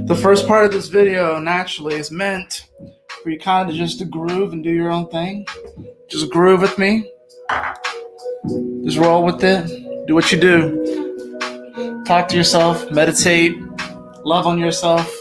The first part of this video naturally is meant for you kind of just to groove and do your own thing. Just groove with me. Just roll with it. Do what you do. Talk to yourself, meditate, love on yourself.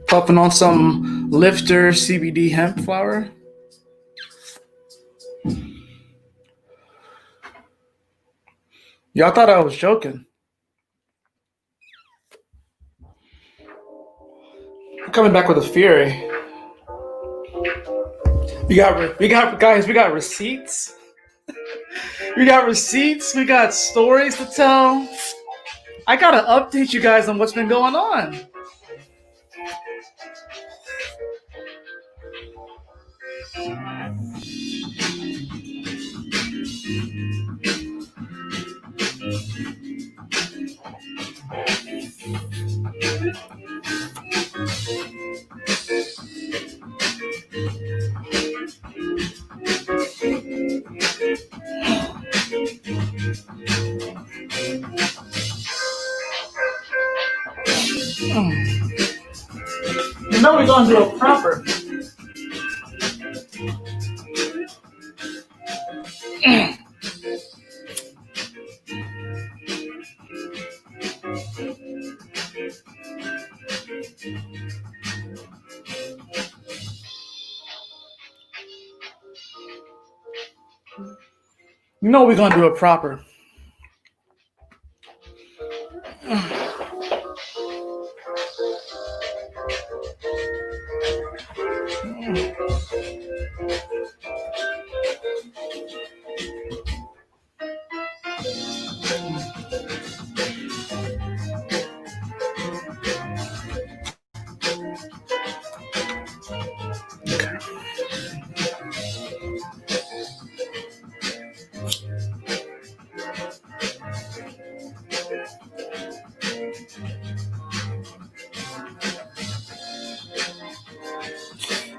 Puffing on some Lifter CBD hemp flower. Y'all thought I was joking. I'm coming back with a fury. We got receipts. We got receipts. We got stories to tell. I gotta update you guys on what's been going on. You know we're gonna do it proper. You know we're gonna do it proper.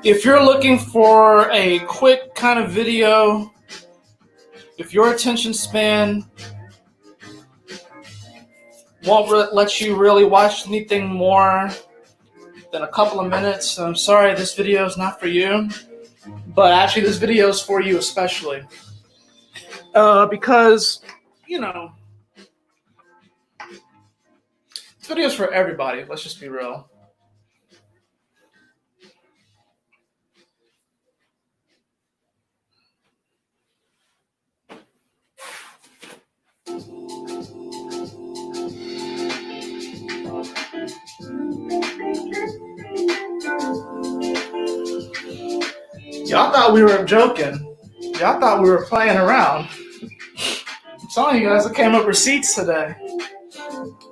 If you're looking for a quick kind of video, if your attention span won't let you really watch anything more than a couple of minutes, I'm sorry, this video is not for you. But actually, this video is for you especially. Because, you know, this video is for everybody. Let's just be real. Y'all thought we were joking. Y'all thought we were playing around. I'm telling you guys, I came up with receipts today.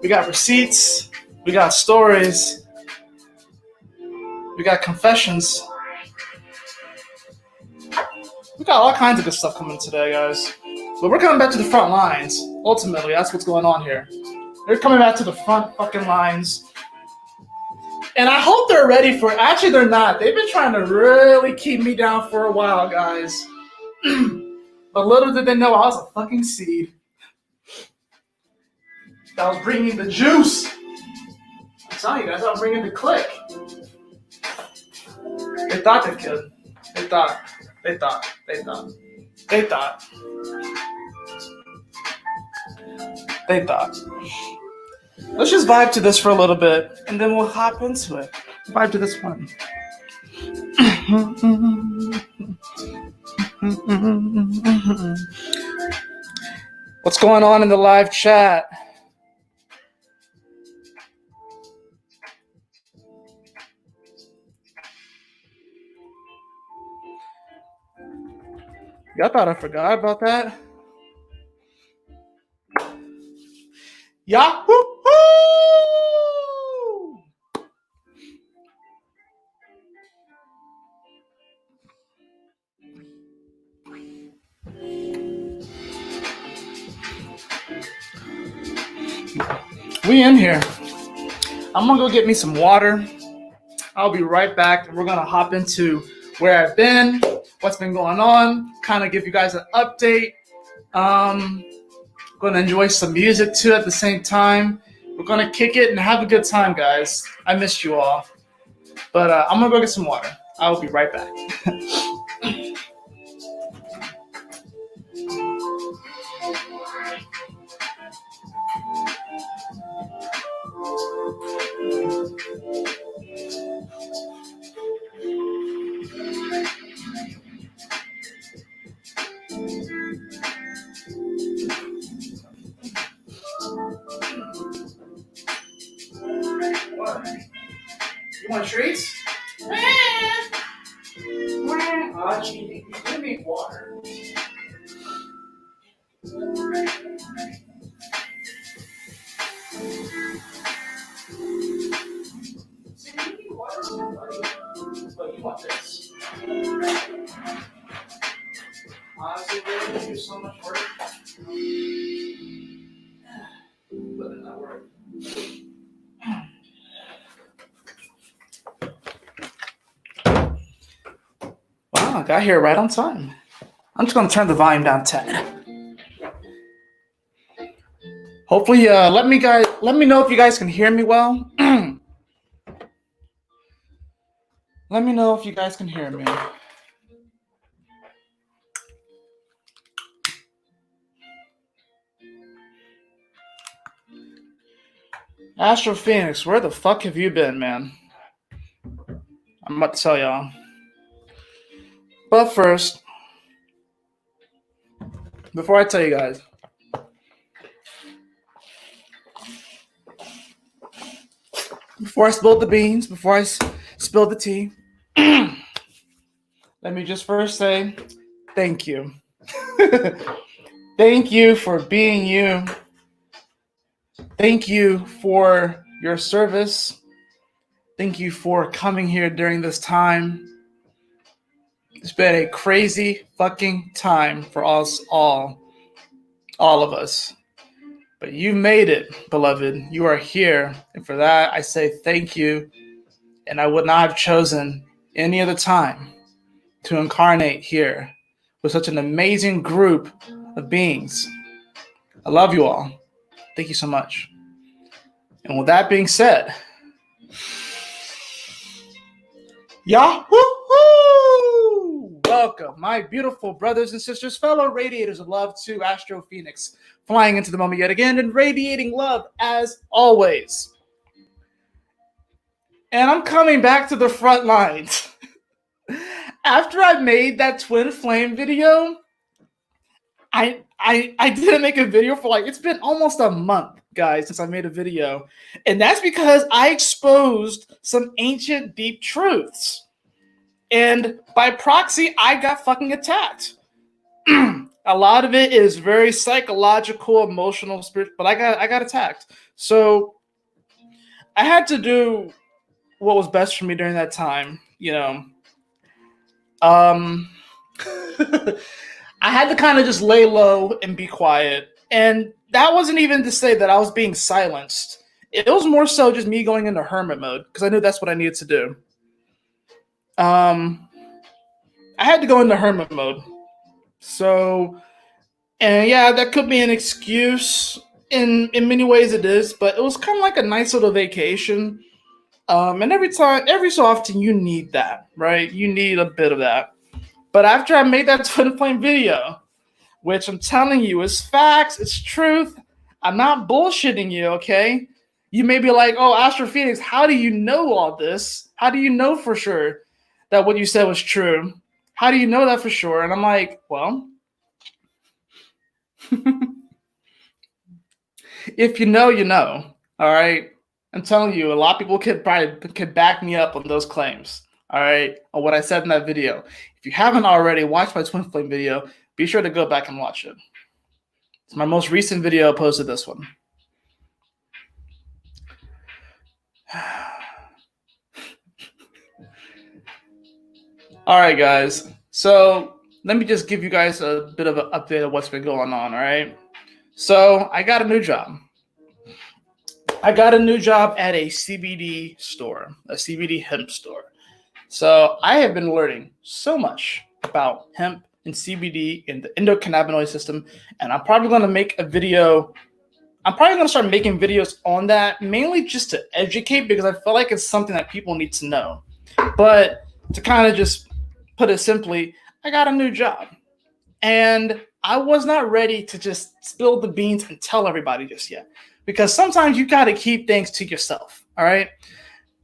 We got receipts. We got stories. We got confessions. We got all kinds of good stuff coming today, guys. But we're coming back to the front lines. Ultimately, that's what's going on here. They're coming back to the front fucking lines. And I hope they're ready for it. Actually, they're not. They've been trying to really keep me down for a while, guys. But little did they know I was a fucking seed. I was bringing the juice. I'm telling you guys, I'm bringing the click. They thought they could. They thought. Let's just vibe to this for a little bit, and then we'll hop into it. Vibe to this one. What's going on in the live chat? Y'all thought I forgot about that? Yahoo! We in here. I'm gonna go get me some water. I'll be right back. We're gonna hop into where I've been, what's been going on, kind of give you guys an update. Gonna enjoy some music too at the same time. We're gonna kick it and have a good time, guys. I missed you all. But I'm gonna go get some water. I will be right back. You want treats? Oh, gee, give me water. See, you need water too, buddy. But you want this. Honestly, really, do so much work. But it not work. Wow, I got here right on time. I'm just gonna turn the volume down 10. Hopefully, let me know if you guys can hear me well. Let me know if you guys can hear me. Astro Phoenix, where the fuck have you been, man? I'm about to tell y'all. But first, before I tell you guys, before I spill the beans, before I spill the tea, let me just first say thank you. Thank you for being you. Thank you for your service. Thank you for coming here during this time. It's been a crazy fucking time for us all of us. But you made it, beloved. You are here. And for that, I say thank you. And I would not have chosen any other time to incarnate here with such an amazing group of beings. I love you all. Thank you so much. And with that being said, Yahoo! Welcome, my beautiful brothers and sisters, fellow radiators of love, to Astro Phoenix, flying into the moment yet again and radiating love as always. And I'm coming back to the front lines. After I made that twin flame video, I didn't make a video for it's been almost a month, guys, since I made a video. And that's because I exposed some ancient deep truths. And by proxy, I got fucking attacked. A lot of it is very psychological, emotional, spiritual, but I got attacked. So I had to do what was best for me during that time, I had to kind of just lay low and be quiet. And that wasn't even to say that I was being silenced. It was more so just me going into hermit mode because I knew that's what I needed to do. I had to go into hermit mode. So, and yeah, that could be an excuse. In many ways it is, but it was kind of like a nice little vacation. And every so often, you need that, right? You need a bit of that. But after I made that twin flame video, which I'm telling you is facts, it's truth, I'm not bullshitting you, okay? You may be like, oh, Astro Phoenix, how do you know all this? How do you know for sure that what you said was true? How do you know that for sure? And I'm like, well, if you know, you know. All right. I'm telling you, a lot of people could back me up on those claims. All right, on what I said in that video. If you haven't already watched my twin flame video, be sure to go back and watch it. It's my most recent video. I posted this one. All right, guys. So let me just give you guys a bit of an update of what's been going on. All right. So I got a new job. I got a new job at a CBD store, a CBD hemp store. So I have been learning so much about hemp and CBD and the endocannabinoid system, and I'm probably going to make a video. I'm probably going to start making videos on that, mainly just to educate, because I feel like it's something that people need to know. But to kind of just put it simply, I got a new job, and I was not ready to just spill the beans and tell everybody just yet, because sometimes you got to keep things to yourself. All right.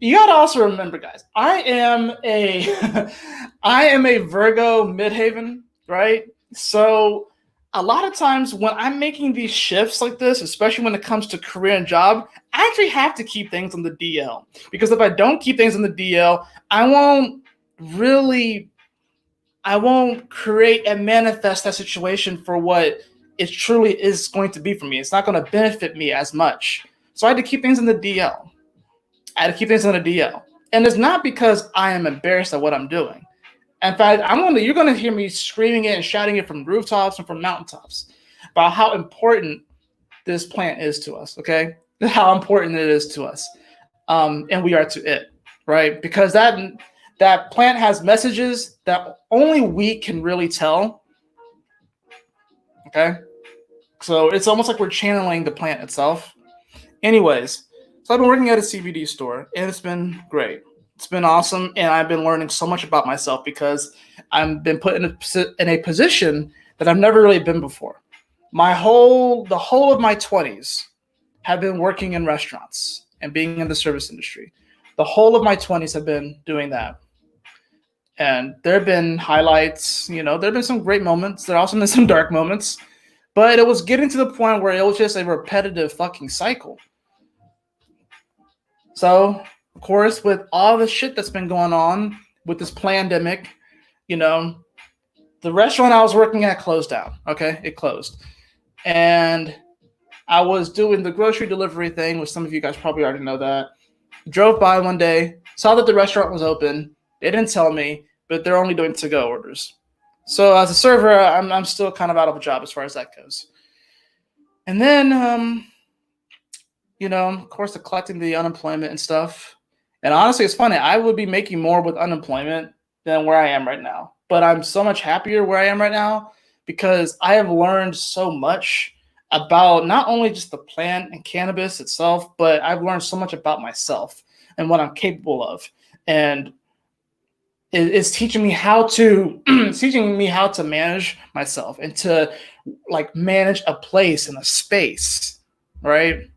You got to also remember, guys, I am a Virgo midhaven, right? So a lot of times when I'm making these shifts like this, especially when it comes to career and job, I actually have to keep things on the DL, because if I don't keep things on the DL, I won't create and manifest that situation for what it truly is going to be for me. It's not going to benefit me as much. So I had to keep things in the DL. I had to keep things on the DL. And it's not because I am embarrassed at what I'm doing. In fact, you're going to hear me screaming it and shouting it from rooftops and from mountaintops about how important this plant is to us, okay? How important it is to us. And we are to it, right? Because that plant has messages that only we can really tell, okay? So it's almost like we're channeling the plant itself. Anyways, so I've been working at a CBD store, and it's been great. It's been awesome, and I've been learning so much about myself because I've been put in a position that I've never really been before. The whole of my 20s have been working in restaurants and being in the service industry. The whole of my 20s have been doing that. And there have been highlights, there have been some great moments. There have also been some dark moments. But it was getting to the point where it was just a repetitive fucking cycle. So, of course, with all the shit that's been going on with this pandemic, the restaurant I was working at closed down. Okay, it closed. And I was doing the grocery delivery thing, which some of you guys probably already know that. Drove by one day, saw that the restaurant was open. They didn't tell me, but they're only doing to-go orders. So as a server, I'm still kind of out of a job as far as that goes. And then, of course, collecting the unemployment and stuff. And honestly, it's funny. I would be making more with unemployment than where I am right now. But I'm so much happier where I am right now because I have learned so much about not only just the plant and cannabis itself, but I've learned so much about myself and what I'm capable of. And it's teaching me how to manage myself and to manage a place and a space, right?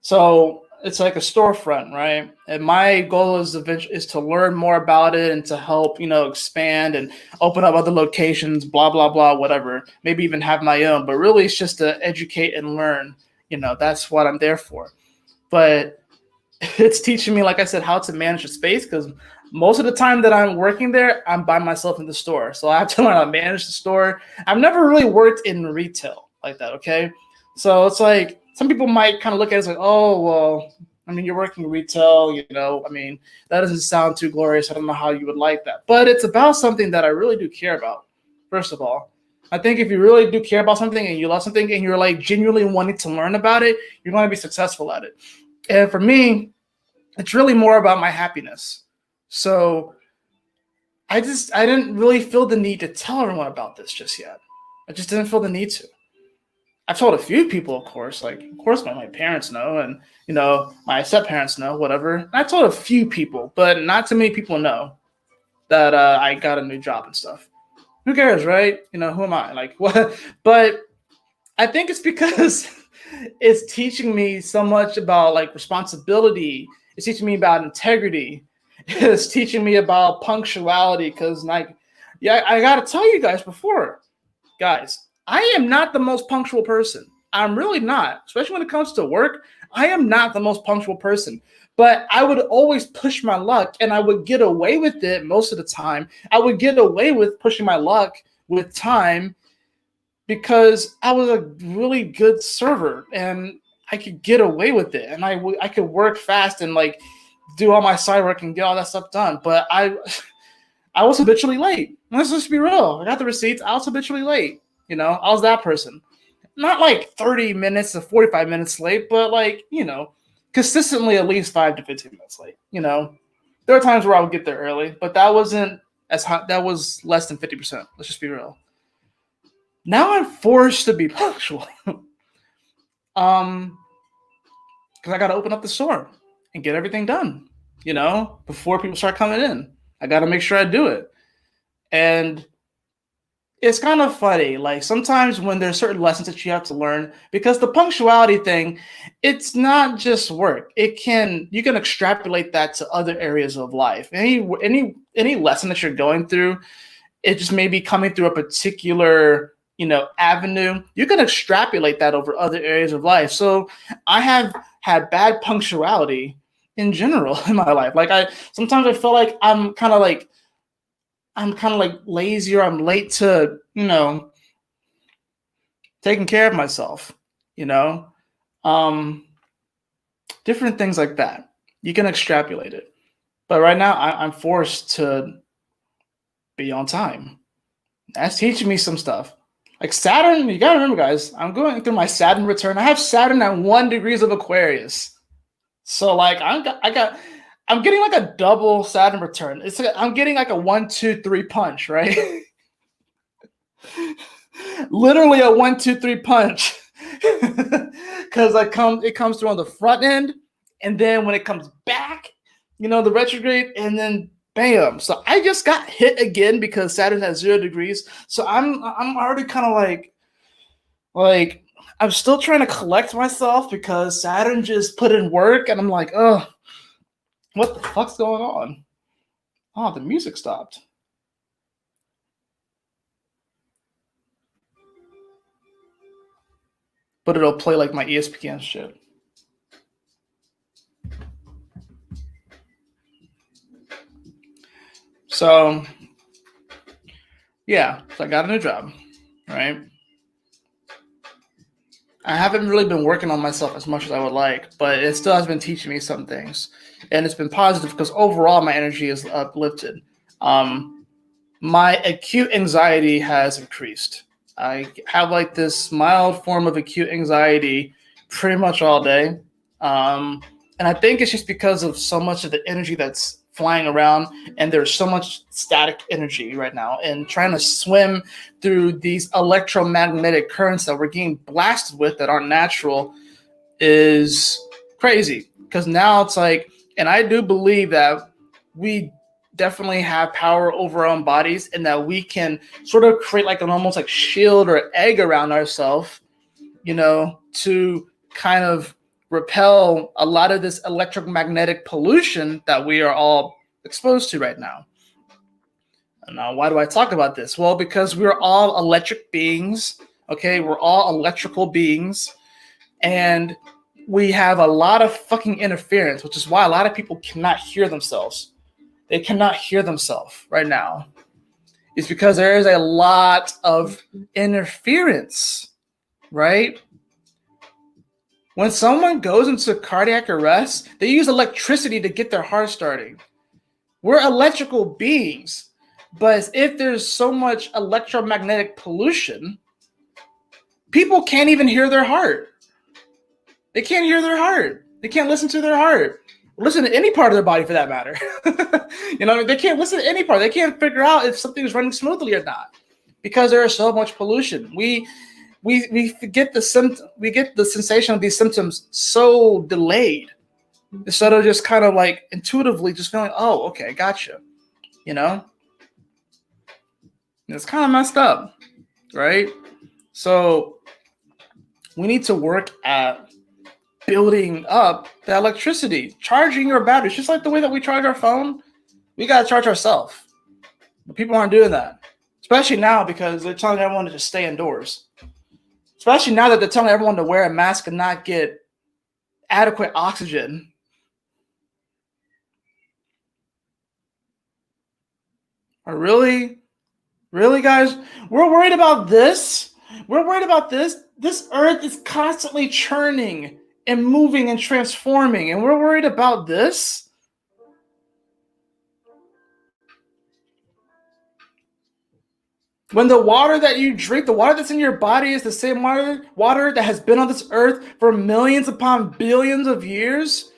So it's like a storefront, right? And my goal is to learn more about it and to help, expand and open up other locations, blah, blah, blah, whatever. Maybe even have my own, but really it's just to educate and learn, that's what I'm there for. But it's teaching me, like I said, how to manage a space because most of the time that I'm working there, I'm by myself in the store. So I have to learn how to manage the store. I've never really worked in retail like that, okay? So it's like some people might kind of look at it as like, oh, well, you're working retail, that doesn't sound too glorious. I don't know how you would like that. But it's about something that I really do care about, first of all. I think if you really do care about something and you love something and you're genuinely wanting to learn about it, you're going to be successful at it. And for me, it's really more about my happiness. So I didn't really feel the need to tell everyone about this just yet. I just didn't feel the need to. I've told a few people, of course, my parents know, and my step parents know, whatever. And I told a few people, but not too many people know that I got a new job and stuff. Who cares, right? Who am I? Like, what? But I think it's because it's teaching me so much about like responsibility. It's teaching me about integrity. It's teaching me about punctuality. Because I gotta tell you guys guys, I am not the most punctual person. I'm really not, especially when it comes to work. I am not the most punctual person, but I would always push my luck, and I would get away with it most of the time. I would get away with pushing my luck with time because I was a really good server, and I could get away with it, and I could work fast and like do all my side work and get all that stuff done. But I was habitually late. Let's just be real. I got the receipts. I was habitually late. I was that person. Not like 30 minutes to 45 minutes late, but like, consistently at least 5 to 15 minutes late. There are times where I would get there early, but that wasn't as hot. That was less than 50%. Let's just be real. Now I'm forced to be punctual. Because I got to open up the store and get everything done, before people start coming in. I got to make sure I do it. And it's kind of funny. Like sometimes when there's certain lessons that you have to learn, because the punctuality thing, it's not just work. You can extrapolate that to other areas of life. Any lesson that you're going through, it just may be coming through a particular avenue. You can extrapolate that over other areas of life. So I have had bad punctuality in general in my life. Like sometimes I feel like I'm kind of like lazy, or I'm late to, taking care of myself, different things like that. You can extrapolate it. But right now I'm forced to be on time. That's teaching me some stuff. Like Saturn, you gotta remember, guys, I'm going through my Saturn return. I have Saturn at 1 degrees of Aquarius. So like I'm getting like a double Saturn return. I'm getting like a 1, 2, 3 punch, right? Literally a 1, 2, 3 punch. Because it comes through on the front end, and then when it comes back, the retrograde, and then bam. So I just got hit again because Saturn's at 0 degrees. So I'm already kind of like I'm still trying to collect myself because Saturn just put in work, and I'm like, oh, what the fuck's going on? Oh, the music stopped. But it'll play like my ESPN shit. So, yeah, so I got a new job, right? I haven't really been working on myself as much as I would like, but it still has been teaching me some things. And it's been positive because overall my energy is uplifted. My acute anxiety has increased. I have like this mild form of acute anxiety pretty much all day. And I think it's just because of so much of the energy that's flying around, and there's so much static energy right now, and trying to swim through these electromagnetic currents that we're getting blasted with that aren't natural is crazy. Because now it's like, and I do believe that we definitely have power over our own bodies, and that we can sort of create like an almost like shield or egg around ourselves, to kind of repel a lot of this electromagnetic pollution that we are all exposed to right now. And now, why do I talk about this? Well, because we're all electric beings, okay? We're all electrical beings, and we have a lot of fucking interference, which is why a lot of people cannot hear themselves. They cannot hear themselves right now. It's because there is a lot of interference, right? When someone goes into cardiac arrest, they use electricity to get their heart starting. We're electrical beings, but if there's so much electromagnetic pollution, people can't even hear their heart. They can't hear their heart. They can't listen to their heart. Listen to any part of their body for that matter. They can't listen to any part. They can't figure out if something is running smoothly or not because there is so much pollution. we get the sensation of these symptoms so delayed instead of just kind of like intuitively just feeling, oh, okay, gotcha. You know, it's kind of messed up, right? So we need to work at building up the electricity, charging your batteries, just like the way that we charge our phone. We gotta charge ourselves. But people aren't doing that, especially now because they're telling everyone to just stay indoors. Especially now that they're telling everyone to wear a mask and not get adequate oxygen. Really, guys, we're worried about this. We're worried about this. This earth is constantly churning and moving and transforming, and we're worried about this. When the water that you drink, the water that's in your body is the same water that has been on this earth for millions upon billions of years,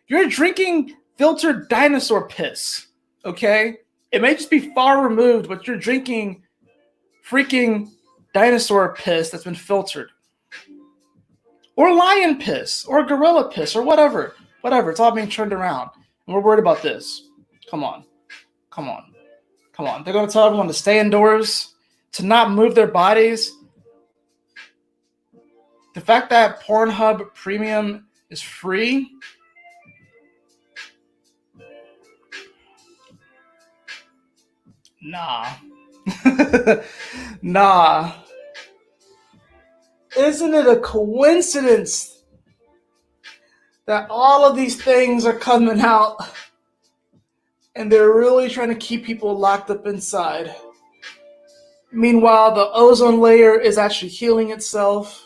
you're drinking filtered dinosaur piss, okay? It may just be far removed, but you're drinking freaking dinosaur piss that's been filtered. Or lion piss, or gorilla piss, or whatever. Whatever, it's all being turned around. And we're worried about this. Come on. They're going to tell everyone to stay indoors, to not move their bodies. The fact that Pornhub Premium is free, nah. Nah. Isn't it a coincidence that all of these things are coming out and they're really trying to keep people locked up inside? Meanwhile, the ozone layer is actually healing itself.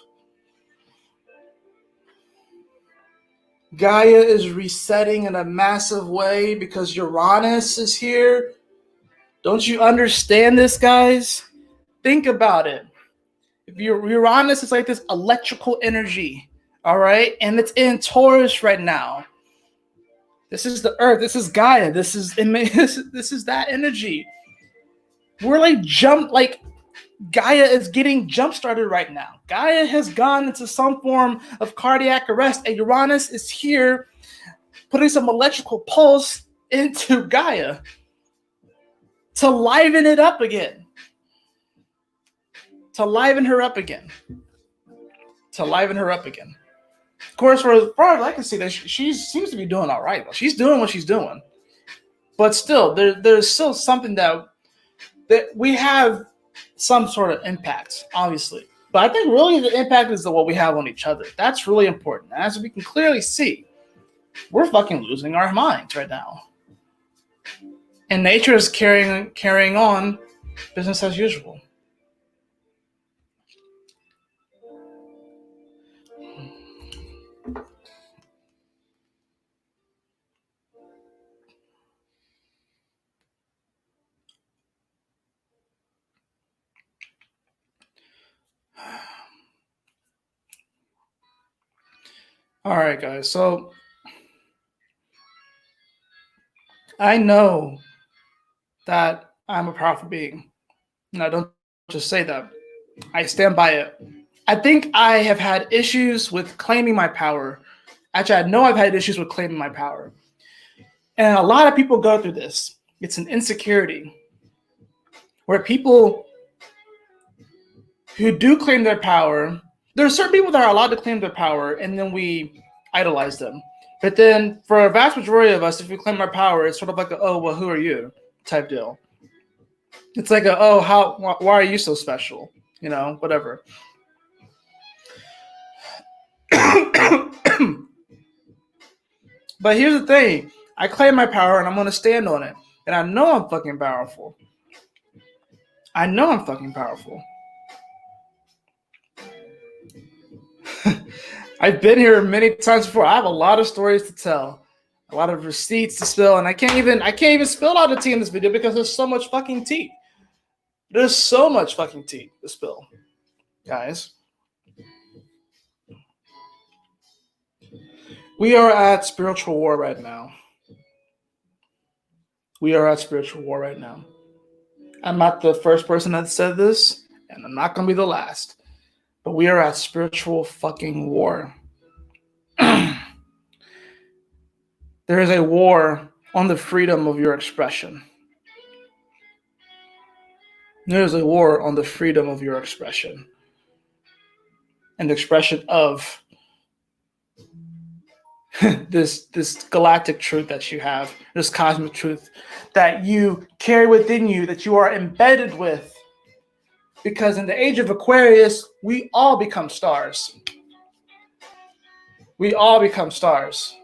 Gaia is resetting in a massive way because Uranus is here. Don't you understand this, guys? Think about it. If Uranus is like this electrical energy, all right? And it's in Taurus right now. This is the Earth. This is Gaia. This is that energy. We're like Gaia is getting jump started right now. Gaia has gone into some form of cardiac arrest, and Uranus is here putting some electrical pulse into Gaia to liven it up again. To liven her up again. Of course, for as far as I can see, that she seems to be doing all right. She's doing what she's doing. But still, there's still something that we have some sort of impact, obviously. But I think really the impact is what we have on each other. That's really important. As we can clearly see, we're fucking losing our minds right now. And nature is carrying on business as usual. All right, guys. So I know that I'm a powerful being. And I don't just say that. I stand by it. I think I have had issues with claiming my power. Actually, I know I've had issues with claiming my power. And a lot of people go through this. It's an insecurity where people who do claim their power, there are certain people that are allowed to claim their power, and then we idolize them. But then for a vast majority of us, if we claim our power, it's sort of like oh, well, who are you type deal. It's like why are you so special? You know, whatever. But here's the thing. I claim my power and I'm going to stand on it. And I know I'm fucking powerful. I've been here many times before. I have a lot of stories to tell. A lot of receipts to spill. And I can't even spill all the tea in this video because there's so much fucking tea. There's so much fucking tea to spill. Guys. We are at spiritual war right now. I'm not the first person that said this, and I'm not going to be the last. But we are at spiritual fucking war. There is a war on the freedom of your expression. There is a war on the freedom of your expression. And the expression of this galactic truth that you have, this cosmic truth that you carry within you, that you are embedded with. Because in the age of Aquarius, we all become stars. We all become stars.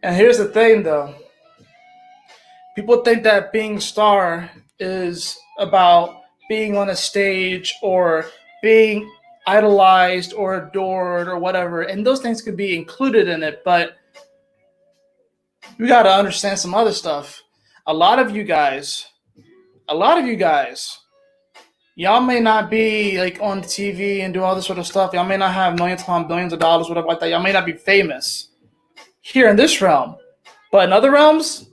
And here's the thing, though. People think that being a star is about being on a stage or being idolized or adored or whatever. And those things could be included in it. But we got to understand some other stuff. A lot of you guys, y'all may not be like on TV and do all this sort of stuff. Y'all may not have millions upon billions of dollars, whatever like that. Y'all may not be famous here in this realm. But in other realms,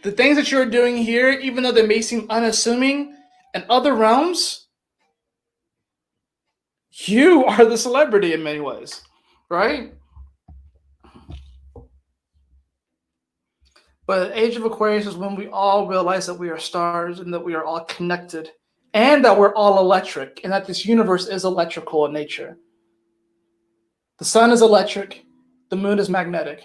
the things that you're doing here, even though they may seem unassuming, in other realms, you are the celebrity in many ways, right? But the age of Aquarius is when we all realize that we are stars and that we are all connected and that we're all electric and that this universe is electrical in nature. The sun is electric. The moon is magnetic.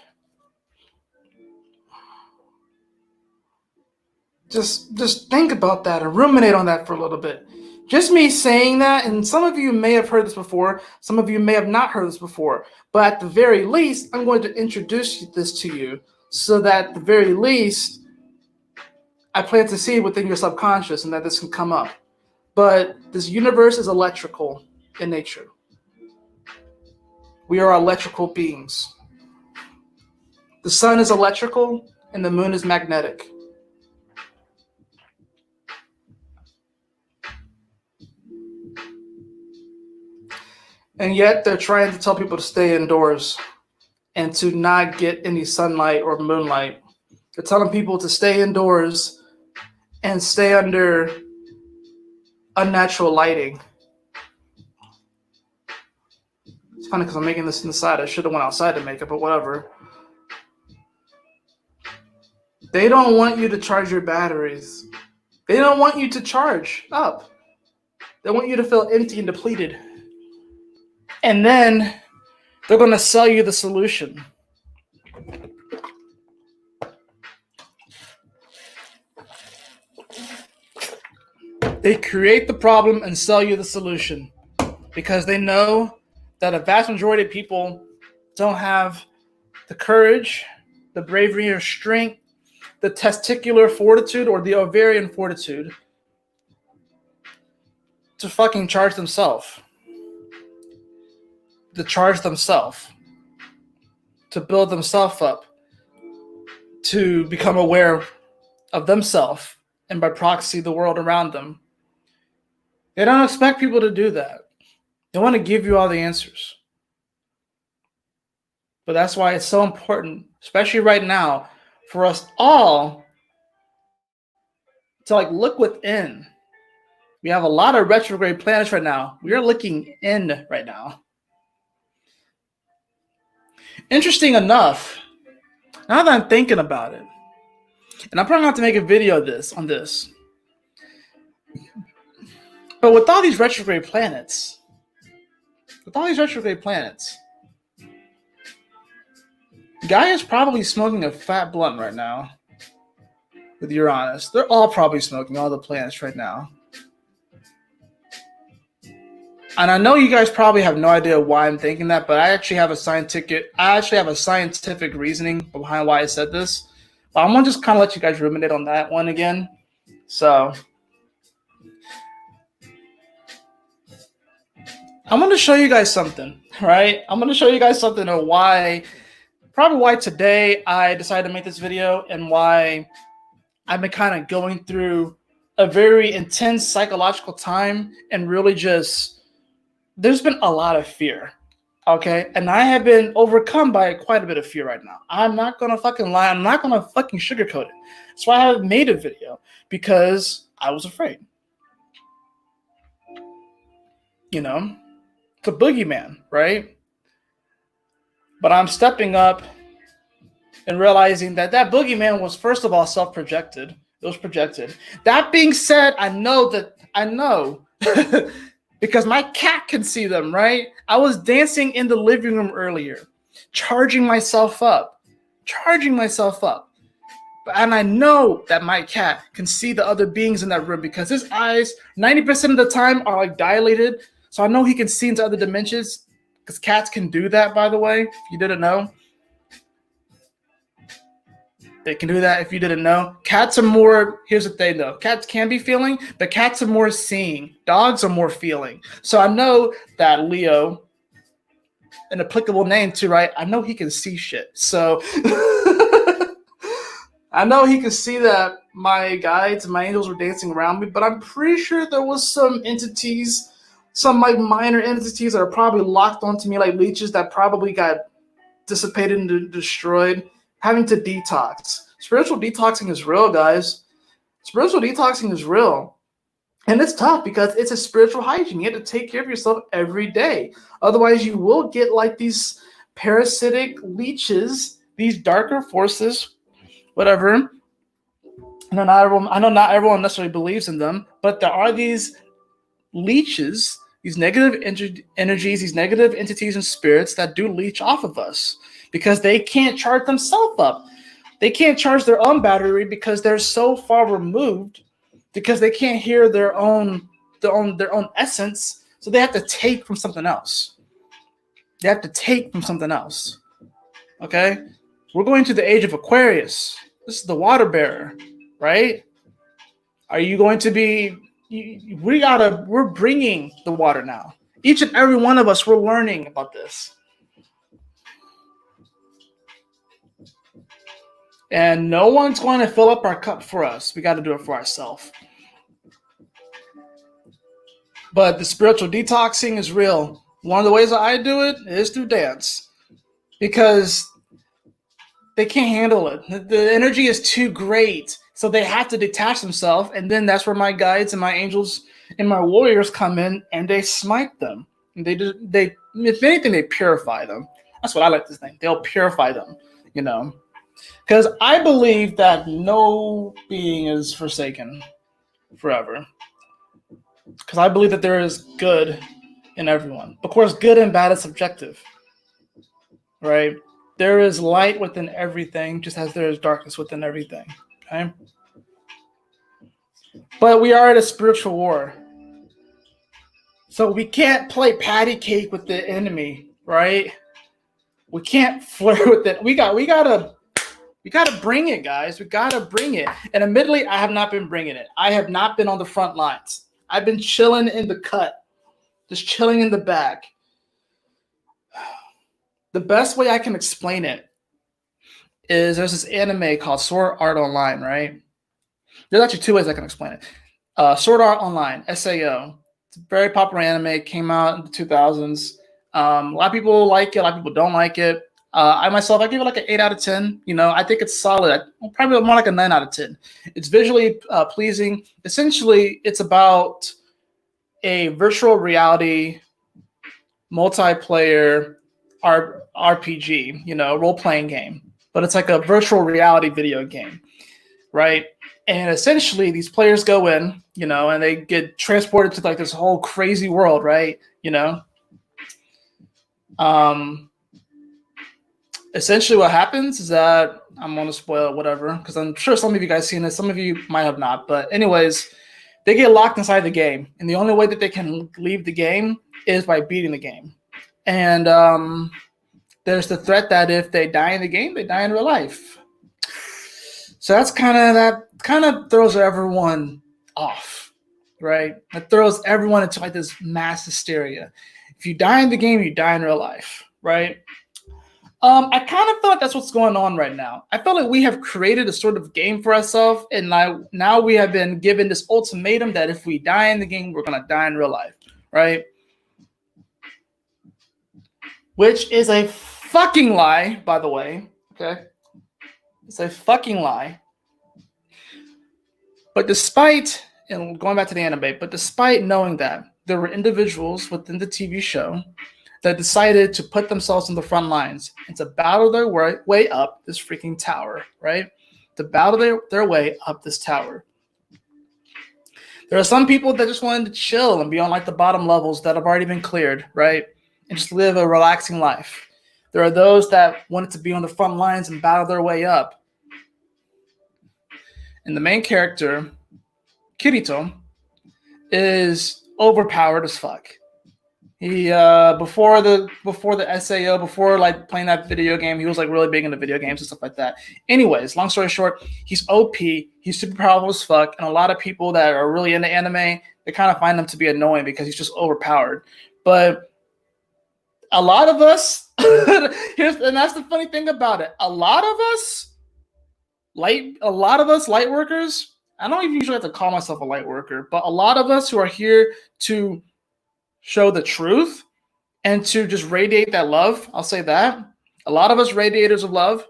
Just think about that and ruminate on that for a little bit. Just me saying that, and some of you may have heard this before, some of you may have not heard this before, but at the very least, I'm going to introduce this to you so that at the very least, I plant the seed within your subconscious and that this can come up. But this universe is electrical in nature. We are electrical beings. The sun is electrical and the moon is magnetic. And yet they're trying to tell people to stay indoors and to not get any sunlight or moonlight. They're telling people to stay indoors and stay under unnatural lighting. It's funny because I'm making this inside. I should have went outside to make it, but whatever. They don't want you to charge your batteries. They don't want you to charge up. They want you to feel empty and depleted. And then they're going to sell you the solution. They create the problem and sell you the solution because they know that a vast majority of people don't have the courage, the bravery or strength, the testicular fortitude or the ovarian fortitude to fucking charge themselves. To charge themselves, to build themselves up, to become aware of themselves, and by proxy, the world around them. They don't expect people to do that. They want to give you all the answers. But that's why it's so important, especially right now, for us all to look within. We have a lot of retrograde planets right now. We are looking in right now. Interesting enough, now that I'm thinking about it, and I'm probably going to have to make a video on this, but with all these retrograde planets, Guy is probably smoking a fat blunt right now with Uranus. They're all probably smoking, all the planets right now. And I know you guys probably have no idea why I'm thinking that, but I actually have a scientific reasoning behind why I said this. But I'm going to just kind of let you guys ruminate on that one again. So I'm going to show you guys something, right? I'm going to show you guys something of why today I decided to make this video and why I've been kind of going through a very intense psychological time and really there's been a lot of fear, okay? And I have been overcome by quite a bit of fear right now. I'm not going to fucking lie. I'm not going to fucking sugarcoat it. That's why I haven't made a video, because I was afraid. you know, it's a boogeyman, right? But I'm stepping up and realizing that that boogeyman was, first of all, self-projected. It was projected. That being said, I know because my cat can see them, right? I was dancing in the living room earlier, charging myself up. And I know that my cat can see the other beings in that room because his eyes, 90% of the time, are like dilated. So I know he can see into other dimensions because cats can do that, by the way, if you didn't know. They can do that if you didn't know. Cats are more, here's the thing though, cats can be feeling, but cats are more seeing. Dogs are more feeling. So I know that Leo, an applicable name too, right? I know he can see shit. So I know he can see that my guides and my angels were dancing around me, but I'm pretty sure there was some entities, some like minor entities that are probably locked onto me like leeches that probably got dissipated and destroyed, having to detox. Spiritual detoxing is real, guys. Spiritual detoxing is real. And it's tough because it's a spiritual hygiene. You have to take care of yourself every day. Otherwise, you will get like these parasitic leeches, these darker forces, whatever. I know not everyone necessarily believes in them, but there are these leeches, these negative energies, these negative entities and spirits that do leech off of us because they can't charge themselves up. They can't charge their own battery because they're so far removed, because they can't hear their own essence. So they have to take from something else. Okay? We're going to the age of Aquarius. This is the water bearer, right? Are you going to be we're bringing the water now. Each and every one of us, we're learning about this. And no one's going to fill up our cup for us. We got to do it for ourselves. But the spiritual detoxing is real. One of the ways that I do it is through dance. Because they can't handle it. The energy is too great. So they have to detach themselves. And then that's where my guides and my angels and my warriors come in and they smite them. And they if anything, they purify them. That's what I like to think. They'll purify them, you know. Because I believe that no being is forsaken forever. Because I believe that there is good in everyone. Of course, good and bad is subjective, right? There is light within everything, just as there is darkness within everything, okay? But we are at a spiritual war. So we can't play patty cake with the enemy, right? We can't flirt with it. We gotta bring it, guys. We gotta bring it. And admittedly, I have not been bringing it. I have not been on the front lines. I've been chilling in the cut, just chilling in the back. The best way I can explain it is there's this anime called Sword Art Online, right? There's actually two ways I can explain it. Sword Art Online, SAO. It's a very popular anime. Came out in the 2000s. A lot of people like it. A lot of people don't like it. I give it like an 8 out of 10. You know, I think it's solid. Probably more like a 9 out of 10. It's visually pleasing. Essentially, it's about a virtual reality multiplayer RPG, you know, role-playing game. But it's like a virtual reality video game, right? And essentially, these players go in, you know, and they get transported to like this whole crazy world, right? You know, essentially what happens is that I'm going to spoil whatever, because I'm sure some of you guys seen this. Some of you might have not. But anyways, they get locked inside the game. And the only way that they can leave the game is by beating the game. And there's the threat that if they die in the game, they die in real life. So that kind of throws everyone off, right? It throws everyone into like this mass hysteria. If you die in the game, you die in real life, right? I kind of feel like that's what's going on right now. I feel like we have created a sort of game for ourselves, and now we have been given this ultimatum that if we die in the game, we're gonna die in real life, right? Which is a fucking lie, by the way. Okay, it's a fucking lie. But despite, and going back to the anime, but despite knowing that, there were individuals within the TV show that decided to put themselves on the front lines and to battle their way up this freaking tower, right? To battle their way up this tower. There are some people that just wanted to chill and be on like the bottom levels that have already been cleared, right? And just live a relaxing life. There are those that wanted to be on the front lines and battle their way up. And the main character, Kirito, is overpowered as fuck. He before the SAO, before like playing that video game, he was like really big into video games and stuff like that. Anyways, long story short, he's OP, he's super powerful as fuck, and a lot of people that are really into anime, they kind of find him to be annoying because he's just overpowered. But a lot of us, and that's the funny thing about it. A lot of us light workers. I don't even usually have to call myself a light worker, but a lot of us who are here to show the truth and to just radiate that love, I'll say that. A lot of us radiators of love,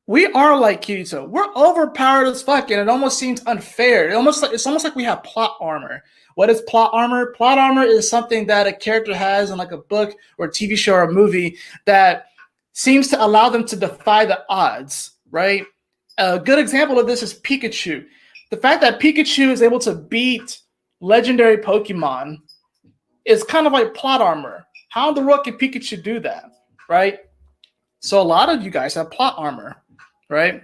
we are like Kirito. We're overpowered as fuck, and it almost seems unfair. It's almost like we have plot armor. What is plot armor? Plot armor is something that a character has in like a book or a TV show or a movie that seems to allow them to defy the odds, right? A good example of this is Pikachu. The fact that Pikachu is able to beat legendary Pokemon is kind of like plot armor. How in the world can Pikachu do that, right? So a lot of you guys have plot armor, right?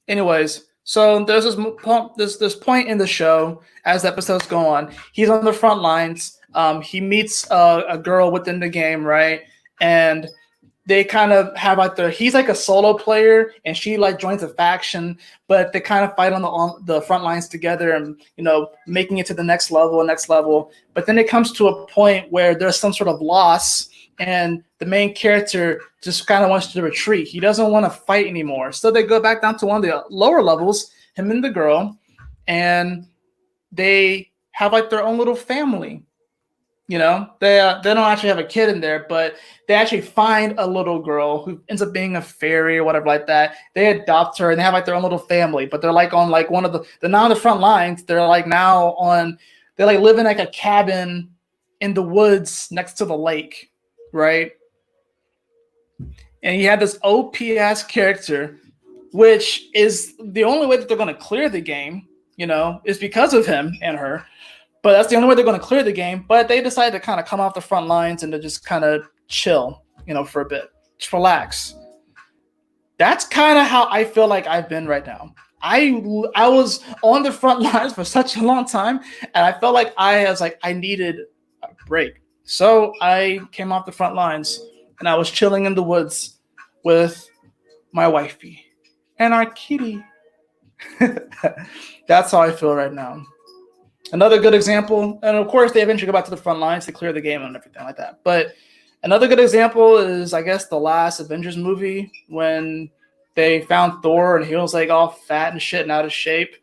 Anyways, so there's this point in the show as the episodes go on. He's on the front lines. He meets a girl within the game, right? And they kind of have like he's like a solo player and she like joins a faction, but they kind of fight on the front lines together and, you know, making it to the next level. But then it comes to a point where there's some sort of loss and the main character just kind of wants to retreat. He doesn't want to fight anymore. So they go back down to one of the lower levels, him and the girl, and they have like their own little family. You know, they don't actually have a kid in there, but they actually find a little girl who ends up being a fairy or whatever like that. They adopt her and they have like their own little family, but they're like on like they're not on the front lines. They're like they like live in like a cabin in the woods next to the lake, right? And you have this OP-ass character, which is the only way that they're going to clear the game, you know, is because of him and her. But that's the only way they're going to clear the game. But they decided to kind of come off the front lines and to just kind of chill, you know, for a bit. Just relax. That's kind of how I feel like I've been right now. I was on the front lines for such a long time, and I felt like I needed a break. So I came off the front lines, and I was chilling in the woods with my wifey and our kitty. That's how I feel right now. Another good example, and of course they eventually go back to the front lines to clear the game and everything like that. But another good example is, I guess, the last Avengers movie when they found Thor and he was like all fat and shit and out of shape.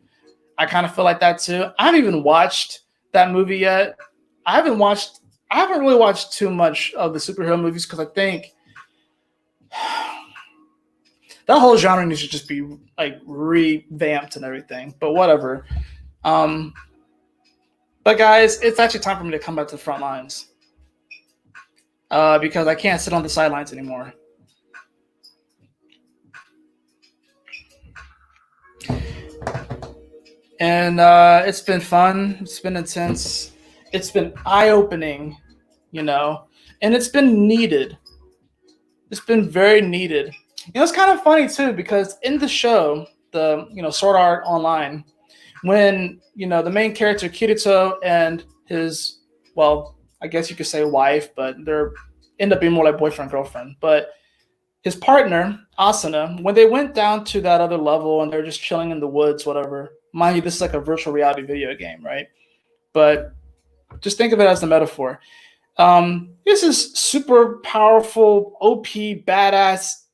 I kind of feel like that too. I haven't even watched that movie yet. I haven't really watched too much of the superhero movies because I think that whole genre needs to just be like revamped and everything. But whatever. But guys, it's actually time for me to come back to the front lines because I can't sit on the sidelines anymore. And it's been fun. It's been intense. It's been eye-opening, you know, and it's been needed. It's been very needed. You know, it's kind of funny too because in the show, Sword Art Online, when, you know, the main character Kirito and his, well, I guess you could say wife, but they're end up being more like boyfriend, girlfriend. But his partner, Asuna, when they went down to that other level and they're just chilling in the woods, whatever. Mind you, this is like a virtual reality video game, right? But just think of it as the metaphor. This is super powerful, OP, badass,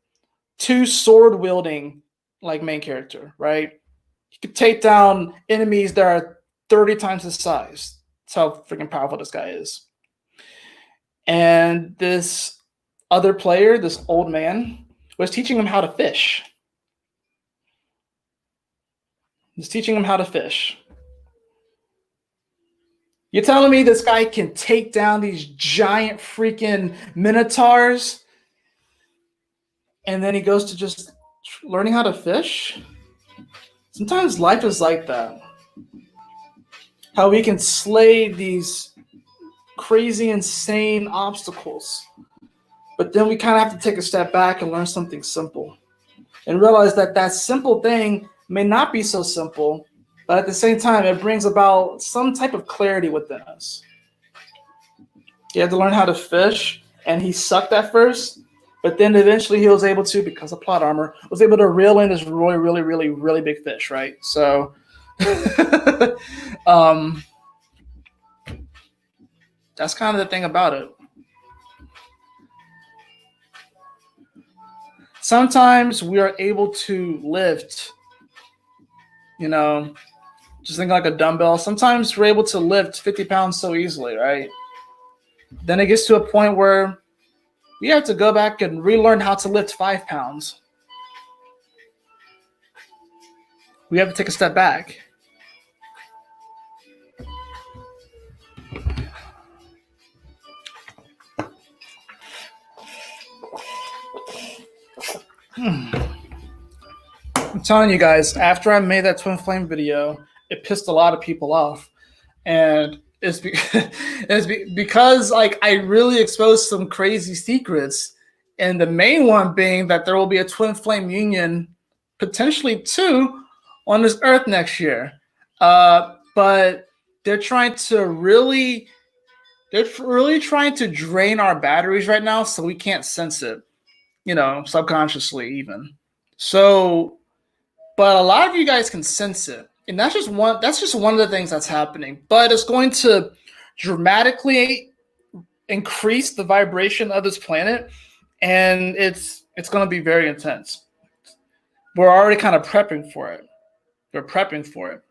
two sword wielding like main character, right? He could take down enemies that are 30 times his size. That's how freaking powerful this guy is. And this other player, this old man, was teaching him how to fish. He's teaching him how to fish. You're telling me this guy can take down these giant freaking minotaurs and then he goes to just learning how to fish? Sometimes life is like that. How we can slay these crazy, insane obstacles. But then we kind of have to take a step back and learn something simple and realize that that simple thing may not be so simple, but at the same time, it brings about some type of clarity within us. He had to learn how to fish, and he sucked at first, but then eventually he was able to, because of plot armor, was able to reel in this really, really, really, really big fish, right? So, that's kind of the thing about it. Sometimes we are able to lift, just think like a dumbbell. Sometimes we're able to lift 50 pounds so easily, right? Then it gets to a point where we have to go back and relearn how to lift 5 pounds. We have to take a step back. I'm telling you guys, after I made that twin flame video, it pissed a lot of people off. And it's because like I really exposed some crazy secrets, and the main one being that there will be a twin flame union, potentially 2, on this earth next year. But they're really trying to drain our batteries right now, so we can't sense it, subconsciously even. So, but a lot of you guys can sense it. And that's just one of the things that's happening. But it's going to dramatically increase the vibration of this planet, and it's going to be very intense. We're already kind of prepping for it. We're prepping for it.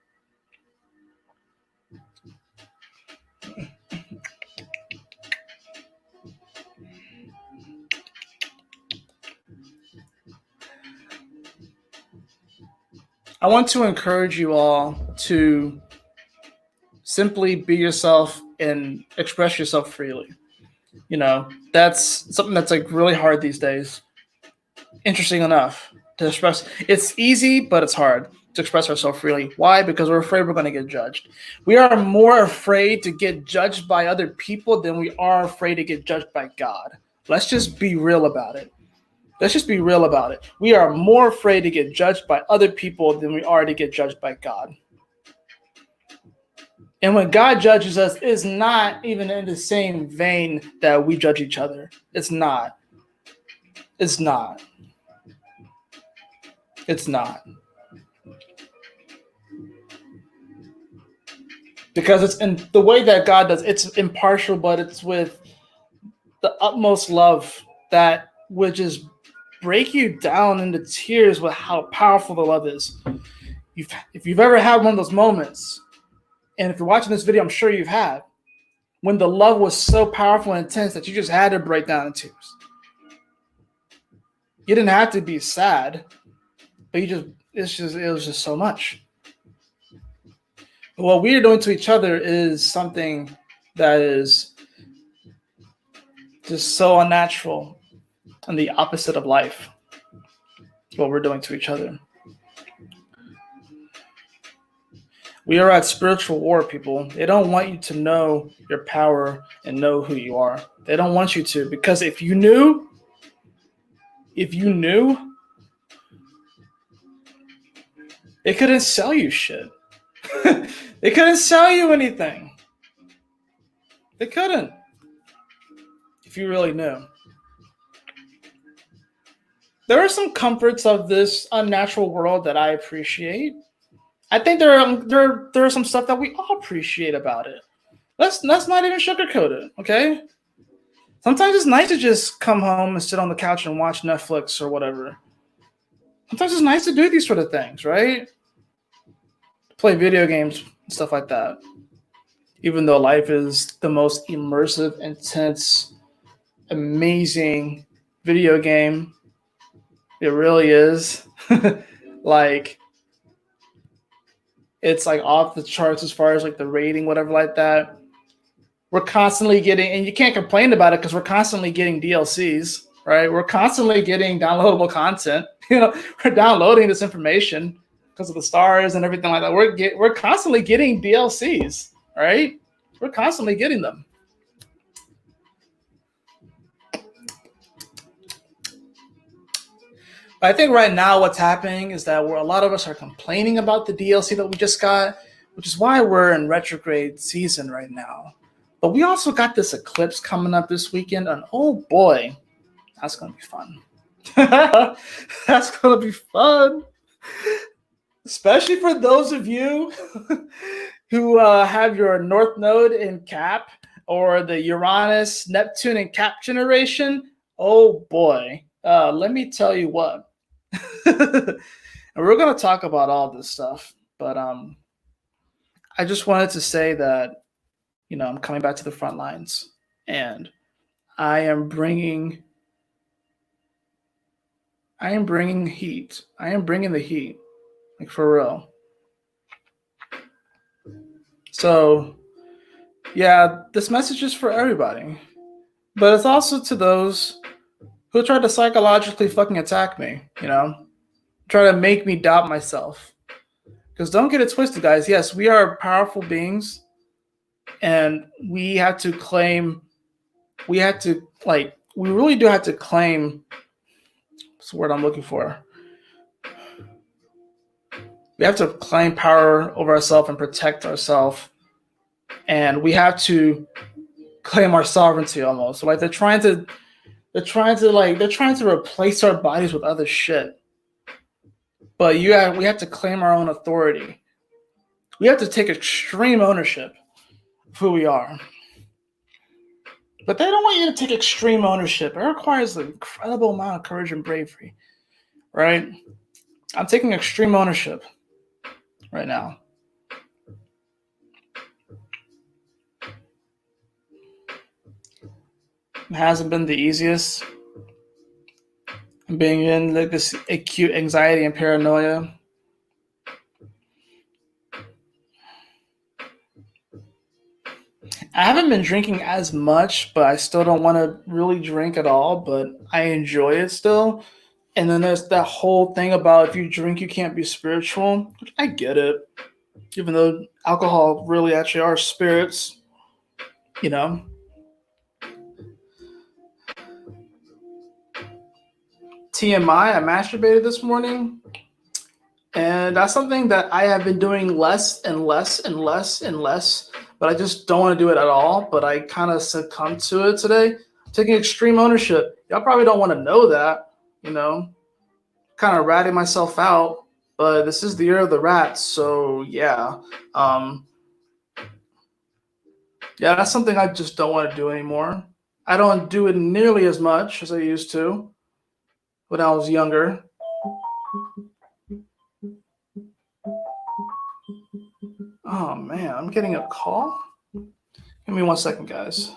I want to encourage you all to simply be yourself and express yourself freely. That's something that's like really hard these days. Interesting enough to express. It's easy, but it's hard to express ourselves freely. Why? Because we're afraid we're going to get judged. We are more afraid to get judged by other people than we are afraid to get judged by God. Let's just be real about it. We are more afraid to get judged by other people than we are to get judged by God. And when God judges us, it's not even in the same vein that we judge each other. It's not. Because it's in the way that God does. It's impartial, but it's with the utmost love that would just break you down into tears with how powerful the love is. If you've ever had one of those moments, and if you're watching this video, I'm sure you've had, when the love was so powerful and intense that you just had to break down in tears. You didn't have to be sad, but it was just so much. But what we are doing to each other is something that is just so unnatural and the opposite of life. What we're doing to each other. We are at spiritual war, people. They don't want you to know your power and know who you are. They don't want you to, because if you knew, they couldn't sell you shit. They couldn't sell you anything. They couldn't. If you really knew. There are some comforts of this unnatural world that I appreciate. I think there are some stuff that we all appreciate about it. Let's not even sugarcoat it, okay? Sometimes it's nice to just come home and sit on the couch and watch Netflix or whatever. Sometimes it's nice to do these sort of things, right? Play video games and stuff like that. Even though life is the most immersive, intense, amazing video game. It really is. Like, it's like off the charts as far as like the rating, whatever like that. we're constantly getting, and you can't complain about it because we're constantly getting DLCs, right? We're constantly getting downloadable content. We're downloading this information because of the stars and everything like that. We're constantly getting DLCs, right? We're constantly getting them. But I think right now what's happening is that a lot of us are complaining about the DLC that we just got, which is why we're in retrograde season right now. But we also got this eclipse coming up this weekend, and oh boy, that's going to be fun. That's going to be fun. Especially for those of you who have your North Node in Cap or the Uranus, Neptune, and Cap generation. Oh boy, let me tell you what. And we're going to talk about all this stuff, but I just wanted to say that I'm coming back to the front lines, and I am bringing heat. I am bringing the heat, like for real. So, yeah, this message is for everybody, but it's also to those who tried to psychologically fucking attack me, try to make me doubt myself. Because don't get it twisted, guys. Yes, we are powerful beings, and we have to claim, we really do have to claim, what's the word I'm looking for? We have to claim power over ourselves and protect ourselves. And we have to claim our sovereignty almost. Like they're trying to replace our bodies with other shit. But we have to claim our own authority. We have to take extreme ownership of who we are. But they don't want you to take extreme ownership. It requires an incredible amount of courage and bravery, right? I'm taking extreme ownership right now. It hasn't been the easiest. I'm being in like this acute anxiety and paranoia. I haven't been drinking as much, but I still don't want to really drink at all, but I enjoy it still. And then there's that whole thing about if you drink, you can't be spiritual. Which I get it, even though alcohol really actually are spirits, you know. TMI, I masturbated this morning. And that's something that I have been doing less and less and less and less, but I just don't want to do it at all. But I kind of succumbed to it today. I'm taking extreme ownership. Y'all probably don't want to know that, kind of ratting myself out, but this is the year of the rat. So yeah. Yeah, that's something I just don't want to do anymore. I don't do it nearly as much as I used to when I was younger. Oh man, I'm getting a call. Give me 1 second, guys.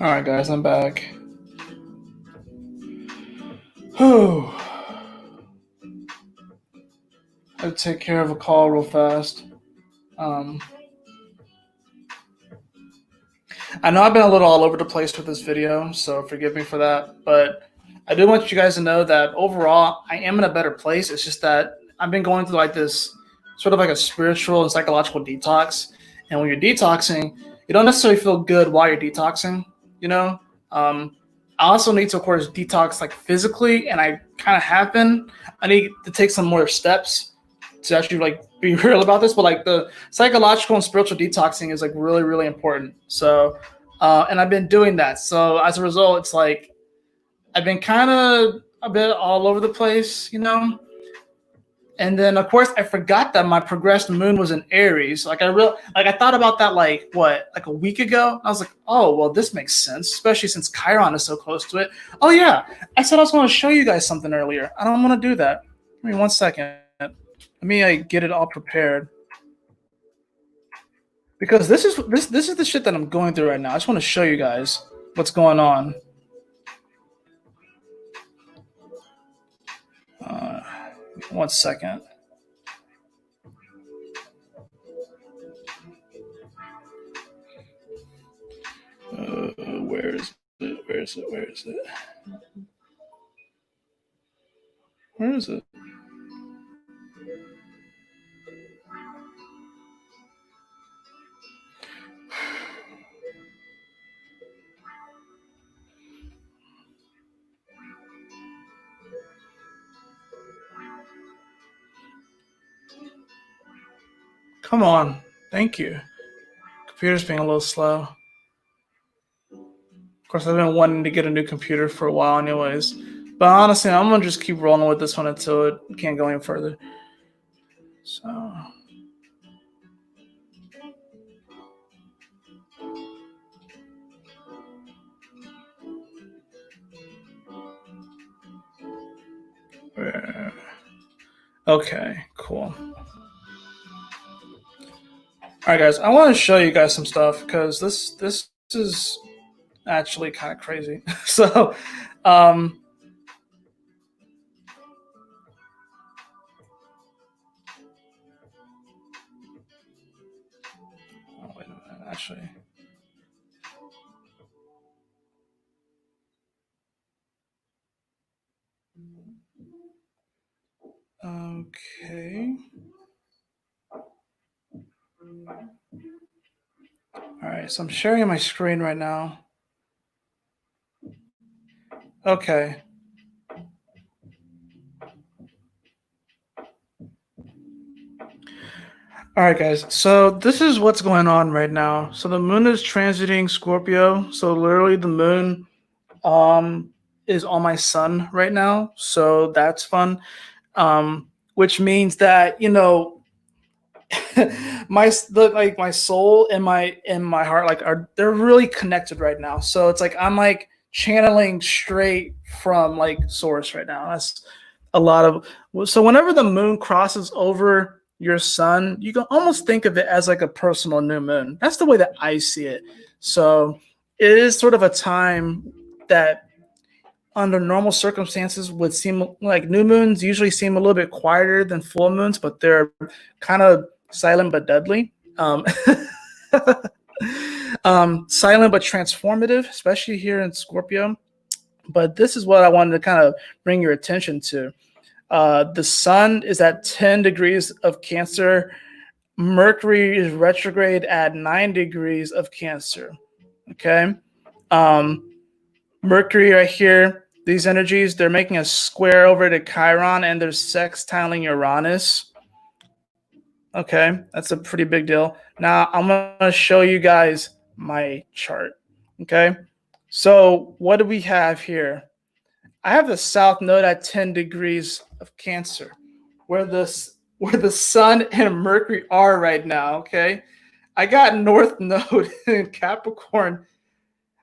All right, guys, I'm back. Oh, I had to take care of a call real fast. I know I've been a little all over the place with this video, so forgive me for that. But I do want you guys to know that overall, I am in a better place. It's just that I've been going through like this sort of like a spiritual and psychological detox. And when you're detoxing, you don't necessarily feel good while you're detoxing, you know? I also need to, of course, detox like physically, and I kind of have been. I need to take some more steps to actually like be real about this, but like the psychological and spiritual detoxing is like really, really important. So, and I've been doing that. So as a result, it's like I've been kind of a bit all over the place, you know. And then of course I forgot that my progressed moon was in Aries. I thought about that like a week ago. I was like, oh well, this makes sense, especially since Chiron is so close to it. Oh yeah, I said I was going to show you guys something earlier. I don't want to do that. Give me 1 second. Let me get it all prepared. Because this is the shit that I'm going through right now. I just want to show you guys what's going on. 1 second. Where is it? Where is it? Where is it? Where is it? Come on. Thank you. Computer's being a little slow. Of course, I've been wanting to get a new computer for a while anyways. But honestly, I'm going to just keep rolling with this one until it can't go any further. So... Okay, cool. All right, guys, I want to show you guys some stuff because this is actually kind of crazy. So, oh, wait a minute, actually. Okay. All right, so I'm sharing my screen right now. Okay. All right, guys. So this is what's going on right now. So the moon is transiting Scorpio. So literally the moon is on my sun right now. So that's fun. Which means that, you know, my soul and my heart they're really connected right now. So it's like I'm like channeling straight from like source right now. That's a lot of so whenever the moon crosses over your sun, you can almost think of it as like a personal new moon. That's the way that I see it. So it is sort of a time that under normal circumstances would seem like new moons usually seem a little bit quieter than full moons, but they're kind of silent but deadly. Silent but transformative, especially here in Scorpio. But this is what I wanted to kind of bring your attention to. The sun is at 10 degrees of Cancer. Mercury is retrograde at 9 degrees of Cancer. Okay. Mercury right here, these energies, they're making a square over to Chiron and they're sextiling Uranus. Okay, that's a pretty big deal. Now I'm going to show you guys my chart. Okay, so what do we have here? I have the South Node at 10 degrees of Cancer, where the Sun and Mercury are right now. Okay, I got North Node in Capricorn.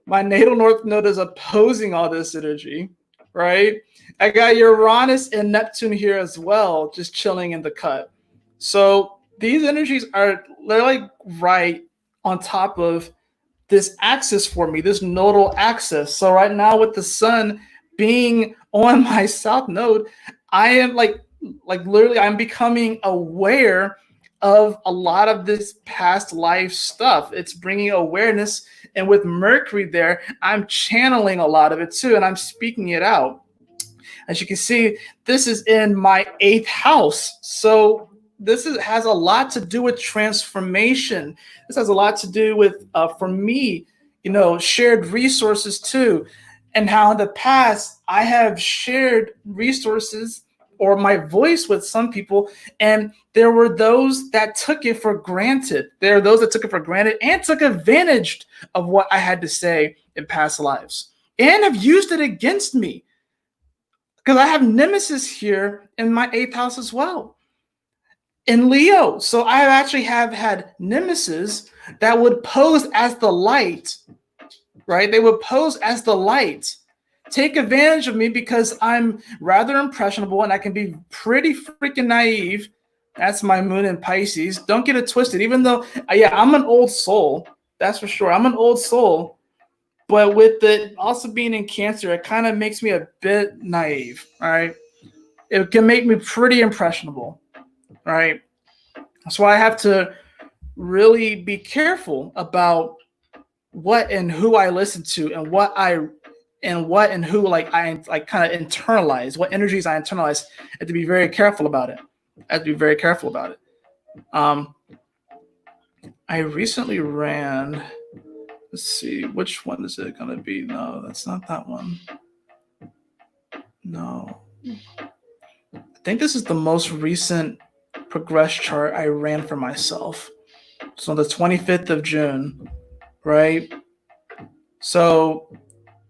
My natal North Node is opposing all this energy, right? I got Uranus and Neptune here as well, just chilling in the cut. So these energies are literally right on top of this axis for me, this nodal axis. So right now with the sun being on my south node, I am like literally I'm becoming aware of a lot of this past life stuff. It's bringing awareness, and with Mercury there, I'm channeling a lot of it too, and I'm speaking it out. As you can see, this is in my 8th house. So has a lot to do with transformation. This has a lot to do with, for me, shared resources too. And how in the past I have shared resources or my voice with some people, and there were those that took it for granted. There are those that took it for granted and took advantage of what I had to say in past lives and have used it against me. Because I have Nemesis here in my 8th house as well, in Leo. So I actually have had Nemesis that would pose as the light, right? They would pose as the light, take advantage of me because I'm rather impressionable and I can be pretty freaking naive. That's my moon in Pisces. Don't get it twisted. Even though, I'm an old soul. That's for sure. I'm an old soul. But with it also being in Cancer, it kind of makes me a bit naive, all right? It can make me pretty impressionable, all right? That's why I have to really be careful about what and who I listen to and what and who I kind of internalize, what energies I internalize. I have to be very careful about it. I recently ran... Let's see, which one is it going to be? No, that's not that one. No. I think this is the most recent progress chart I ran for myself. So on the 25th of June, right? So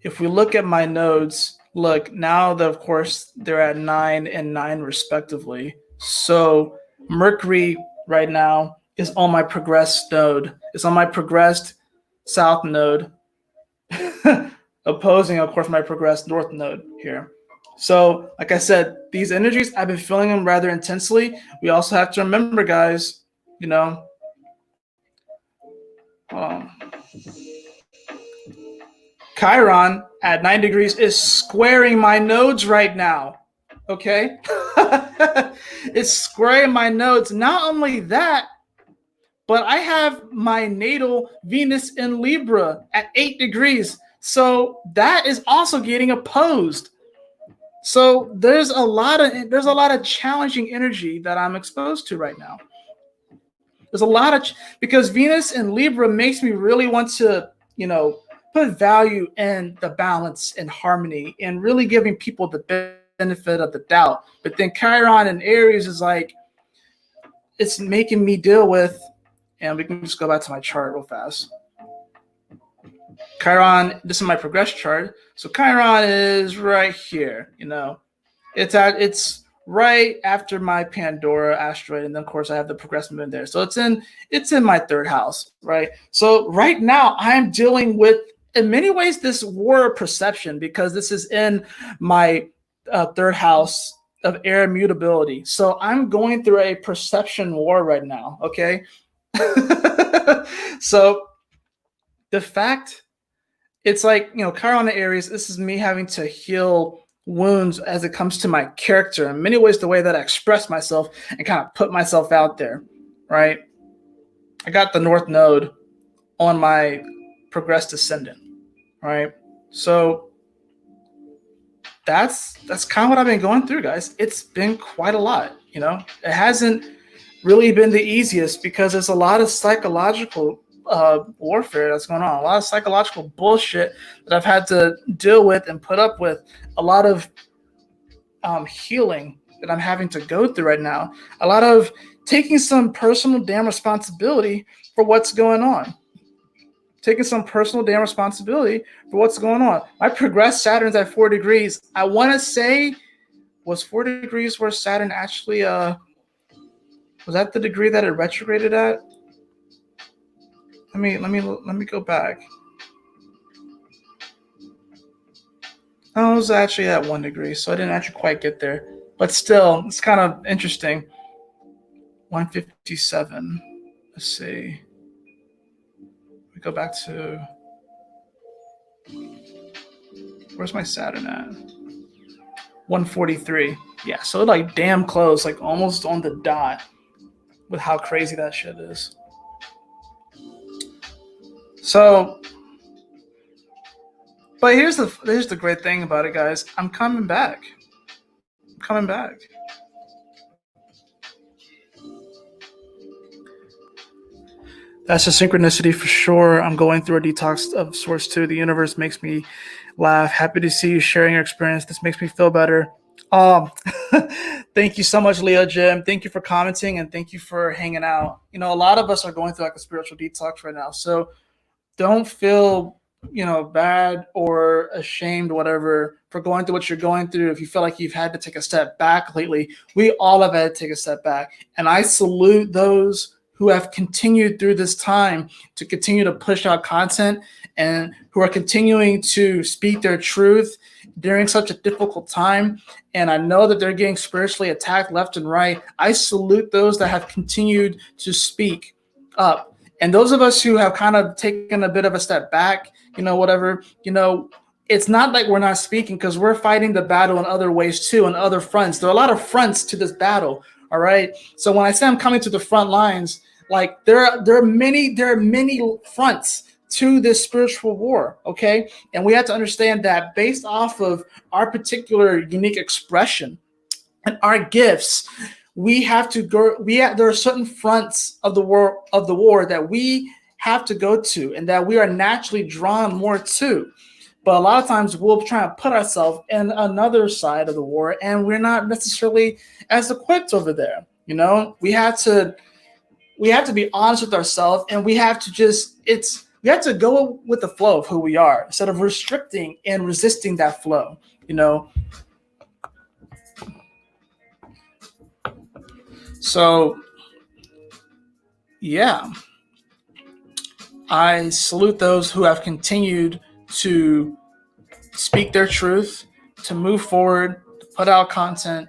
if we look at my nodes, look, now that of course they're at 9 and 9 respectively. So Mercury right now is on my progressed node. It's on my progressed south node, opposing, of course, my progressed north node here. So, like I said, these energies, I've been feeling them rather intensely. We also have to remember, guys, Chiron at 9 degrees is squaring my nodes right now. Okay? It's squaring my nodes. Not only that, but I have my natal Venus in Libra at 8 degrees. So that is also getting opposed. So there's a lot of challenging energy that I'm exposed to right now. There's a lot of because Venus in Libra makes me really want to, put value in the balance and harmony and really giving people the benefit of the doubt. But then Chiron in Aries is like, it's making me deal with. And we can just go back to my chart real fast. Chiron, this is my progress chart. So Chiron is right here, It's right after my Pandora asteroid, and then of course I have the progressive moon there. So it's in my 3rd house, right? So right now I'm dealing with, in many ways, this war of perception because this is in my 3rd house of air mutability. So I'm going through a perception war right now, okay? So the fact, it's like, Chiron Aries, this is me having to heal wounds as it comes to my character. In many ways, the way that I express myself and kind of put myself out there, right? I got the North Node on my progressed ascendant, right? So that's kind of what I've been going through, guys. It's been quite a lot, It hasn't really been the easiest because there's a lot of psychological warfare that's going on, a lot of psychological bullshit that I've had to deal with and put up with, a lot of healing that I'm having to go through right now, a lot of taking some personal damn responsibility for what's going on. My progressed Saturn's at 4 degrees. I want to say, was 4 degrees where Saturn actually was that the degree that it retrograded at? Let me go back. No, it was actually at 1 degree, so I didn't actually quite get there. But still, it's kind of interesting. 157. Let's see. We go back to, where's my Saturn at? 143. Yeah, so like damn close, like almost on the dot with how crazy that shit is. So, but here's the great thing about it, guys. I'm coming back. I'm coming back. That's a synchronicity for sure. I'm going through a detox of sorts too. The universe makes me laugh. Happy to see you sharing your experience. This makes me feel better. Um, thank you so much, Leo Jim. Thank you for commenting and thank you for hanging out. You know, a lot of us are going through like a spiritual detox right now. So don't feel, bad or ashamed, whatever, for going through what you're going through. If you feel like you've had to take a step back lately, we all have had to take a step back. And I salute those who have continued through this time to continue to push out content and who are continuing to speak their truth during such a difficult time. And I know that they're getting spiritually attacked left and right. I salute those that have continued to speak up. And those of us who have kind of taken a bit of a step back, whatever, it's not like we're not speaking because we're fighting the battle in other ways too, on other fronts. There are a lot of fronts to this battle. All right. So when I say I'm coming to the front lines, like there are many fronts to this spiritual war. Okay. And we have to understand that based off of our particular unique expression and our gifts, we have to go. There are certain fronts of the war that we have to go to, and that we are naturally drawn more to. But a lot of times we'll try to put ourselves in another side of the war, and we're not necessarily as equipped over there. We have to be honest with ourselves, and we have to go with the flow of who we are instead of restricting and resisting that flow. So, yeah, I salute those who have continued to speak their truth, to move forward, to put out content.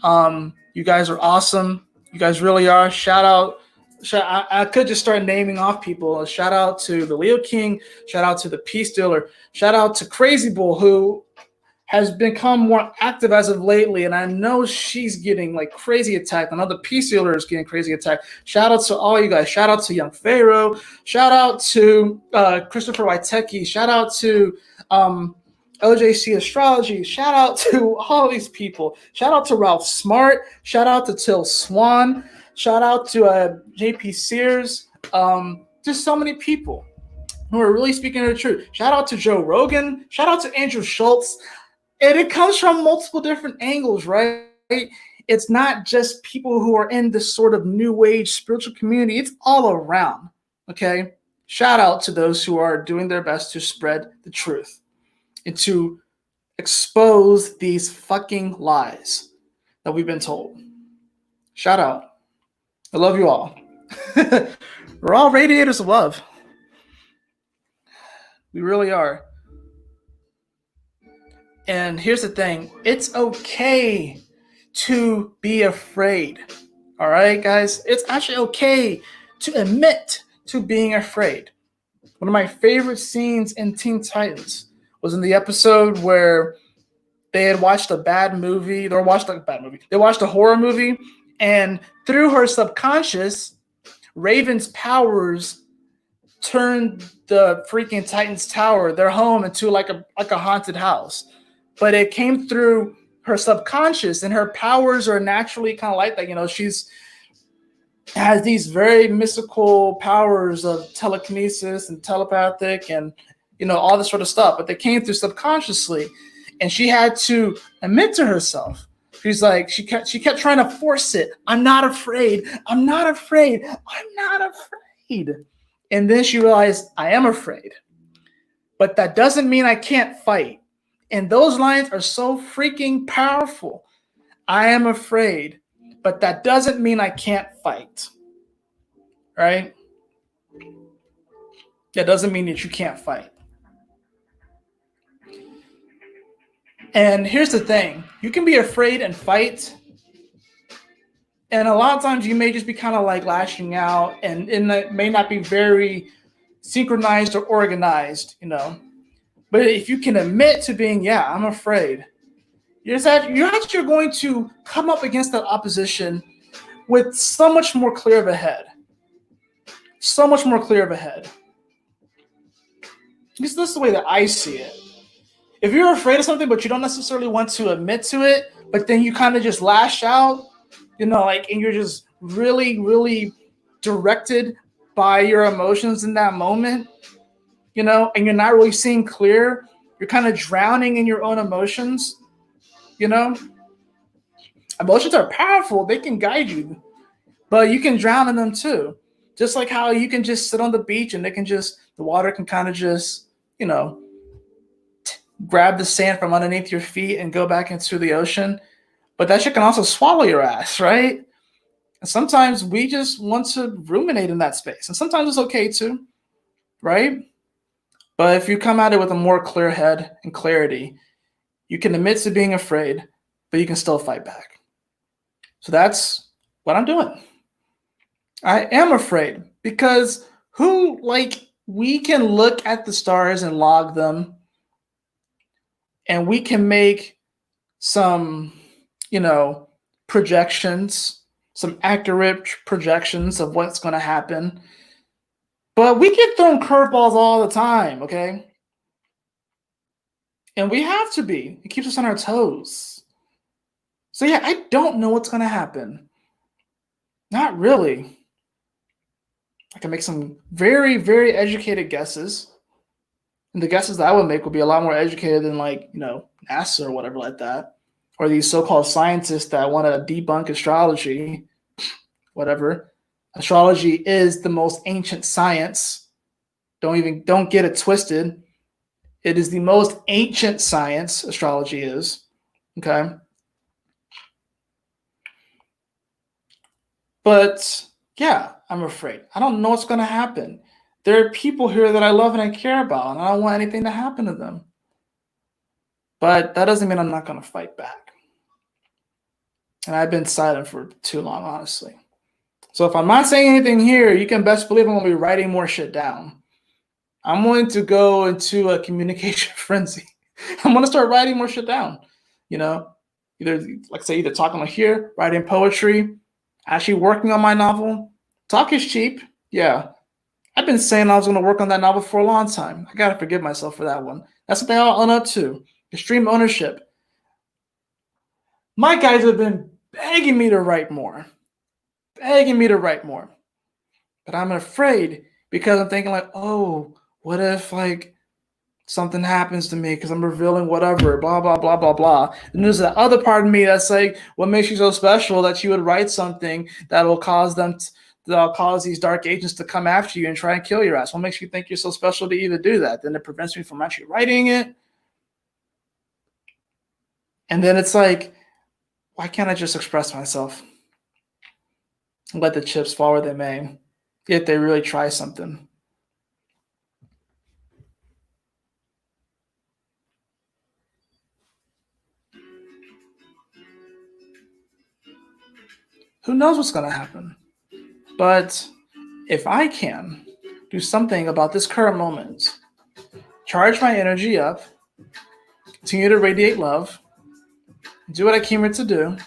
You guys are awesome. You guys really are. Shout out. I could just start naming off people. Shout out to the Leo King. Shout out to the Peace Dealer. Shout out to Crazy Bull, who has become more active as of lately, and I know she's getting like crazy attacked. I know the Peace Dealer is getting crazy attacked. Shout out to all you guys. Shout out to Young Pharaoh. Shout out to Christopher Waiteki. Shout out to OJC Astrology. Shout out to all these people. Shout out to Ralph Smart. Shout out to Till Swan. Shout out to JP Sears. Just so many people who are really speaking the truth. Shout out to Joe Rogan. Shout out to Andrew Schultz. And it comes from multiple different angles, right? It's not just people who are in this sort of new age spiritual community. It's all around, okay? Shout out to those who are doing their best to spread the truth and to expose these fucking lies that we've been told. Shout out. I love you all. We're all radiators of love. We really are. And here's the thing. It's okay to be afraid. All right, guys? It's actually okay to admit to being afraid. One of my favorite scenes in Teen Titans was in the episode where they had watched a bad movie. They watched a horror movie, and through her subconscious, Raven's powers turned the freaking Titans Tower, their home, into like a haunted house. But it came through her subconscious, and her powers are naturally kind of like that. She's has these very mystical powers of telekinesis and telepathic and, all this sort of stuff. But they came through subconsciously, and she had to admit to herself. She's like, she kept trying to force it. I'm not afraid. I'm not afraid. I'm not afraid. And then she realized, I am afraid. But that doesn't mean I can't fight. And those lines are so freaking powerful. I am afraid, but that doesn't mean I can't fight. Right? That doesn't mean that you can't fight. And here's the thing. You can be afraid and fight. And a lot of times you may just be kind of like lashing out, and it may not be very synchronized or organized, But if you can admit to being, yeah, I'm afraid, you're actually going to come up against that opposition with so much more clear of a head. So much more clear of a head. This is the way that I see it. If you're afraid of something, but you don't necessarily want to admit to it, but then you kind of just lash out, and you're just really, really directed by your emotions in that moment, and you're not really seeing clear, you're kind of drowning in your own emotions, Emotions are powerful. They can guide you, but you can drown in them too. Just like how you can just sit on the beach and the water can kind of just, grab the sand from underneath your feet and go back into the ocean. But that shit can also swallow your ass, right? And sometimes we just want to ruminate in that space. And sometimes it's okay too, right? But if you come at it with a more clear head and clarity, you can admit to being afraid, but you can still fight back. So that's what I'm doing. I am afraid because we can look at the stars and log them, and we can make some, projections, some accurate projections of what's going to happen. But we get thrown curveballs all the time, okay? And we have to be. It keeps us on our toes. So yeah, I don't know what's going to happen. Not really. I can make some very, very educated guesses. And the guesses that I would make would be a lot more educated than NASA or whatever like that. Or these so-called scientists that want to debunk astrology, whatever. Astrology is the most ancient science. Don't get it twisted. It is the most ancient science, astrology is. Okay. But yeah, I'm afraid. I don't know what's going to happen. There are people here that I love and I care about, and I don't want anything to happen to them. But that doesn't mean I'm not going to fight back. And I've been silent for too long, honestly. So if I'm not saying anything here, you can best believe I'm going to be writing more shit down. I'm going to go into a communication frenzy. I'm going to start writing more shit down. Either talking here, writing poetry, actually working on my novel. Talk is cheap. Yeah. I've been saying I was going to work on that novel for a long time. I got to forgive myself for that one. That's what they all own up to. Extreme ownership. My guys have been begging me to write more. But I'm afraid because I'm thinking oh, what if something happens to me because I'm revealing whatever, blah, blah, blah, blah, blah. And there's the other part of me that's what makes you so special that you would write something that'll cause these dark agents to come after you and try and kill your ass? What makes you think you're so special to even do that? Then it prevents me from actually writing it. And then it's why can't I just express myself? Let the chips fall where they may, if they really try something. Who knows what's going to happen? But if I can do something about this current moment, charge my energy up, continue to radiate love, do what I came here to do,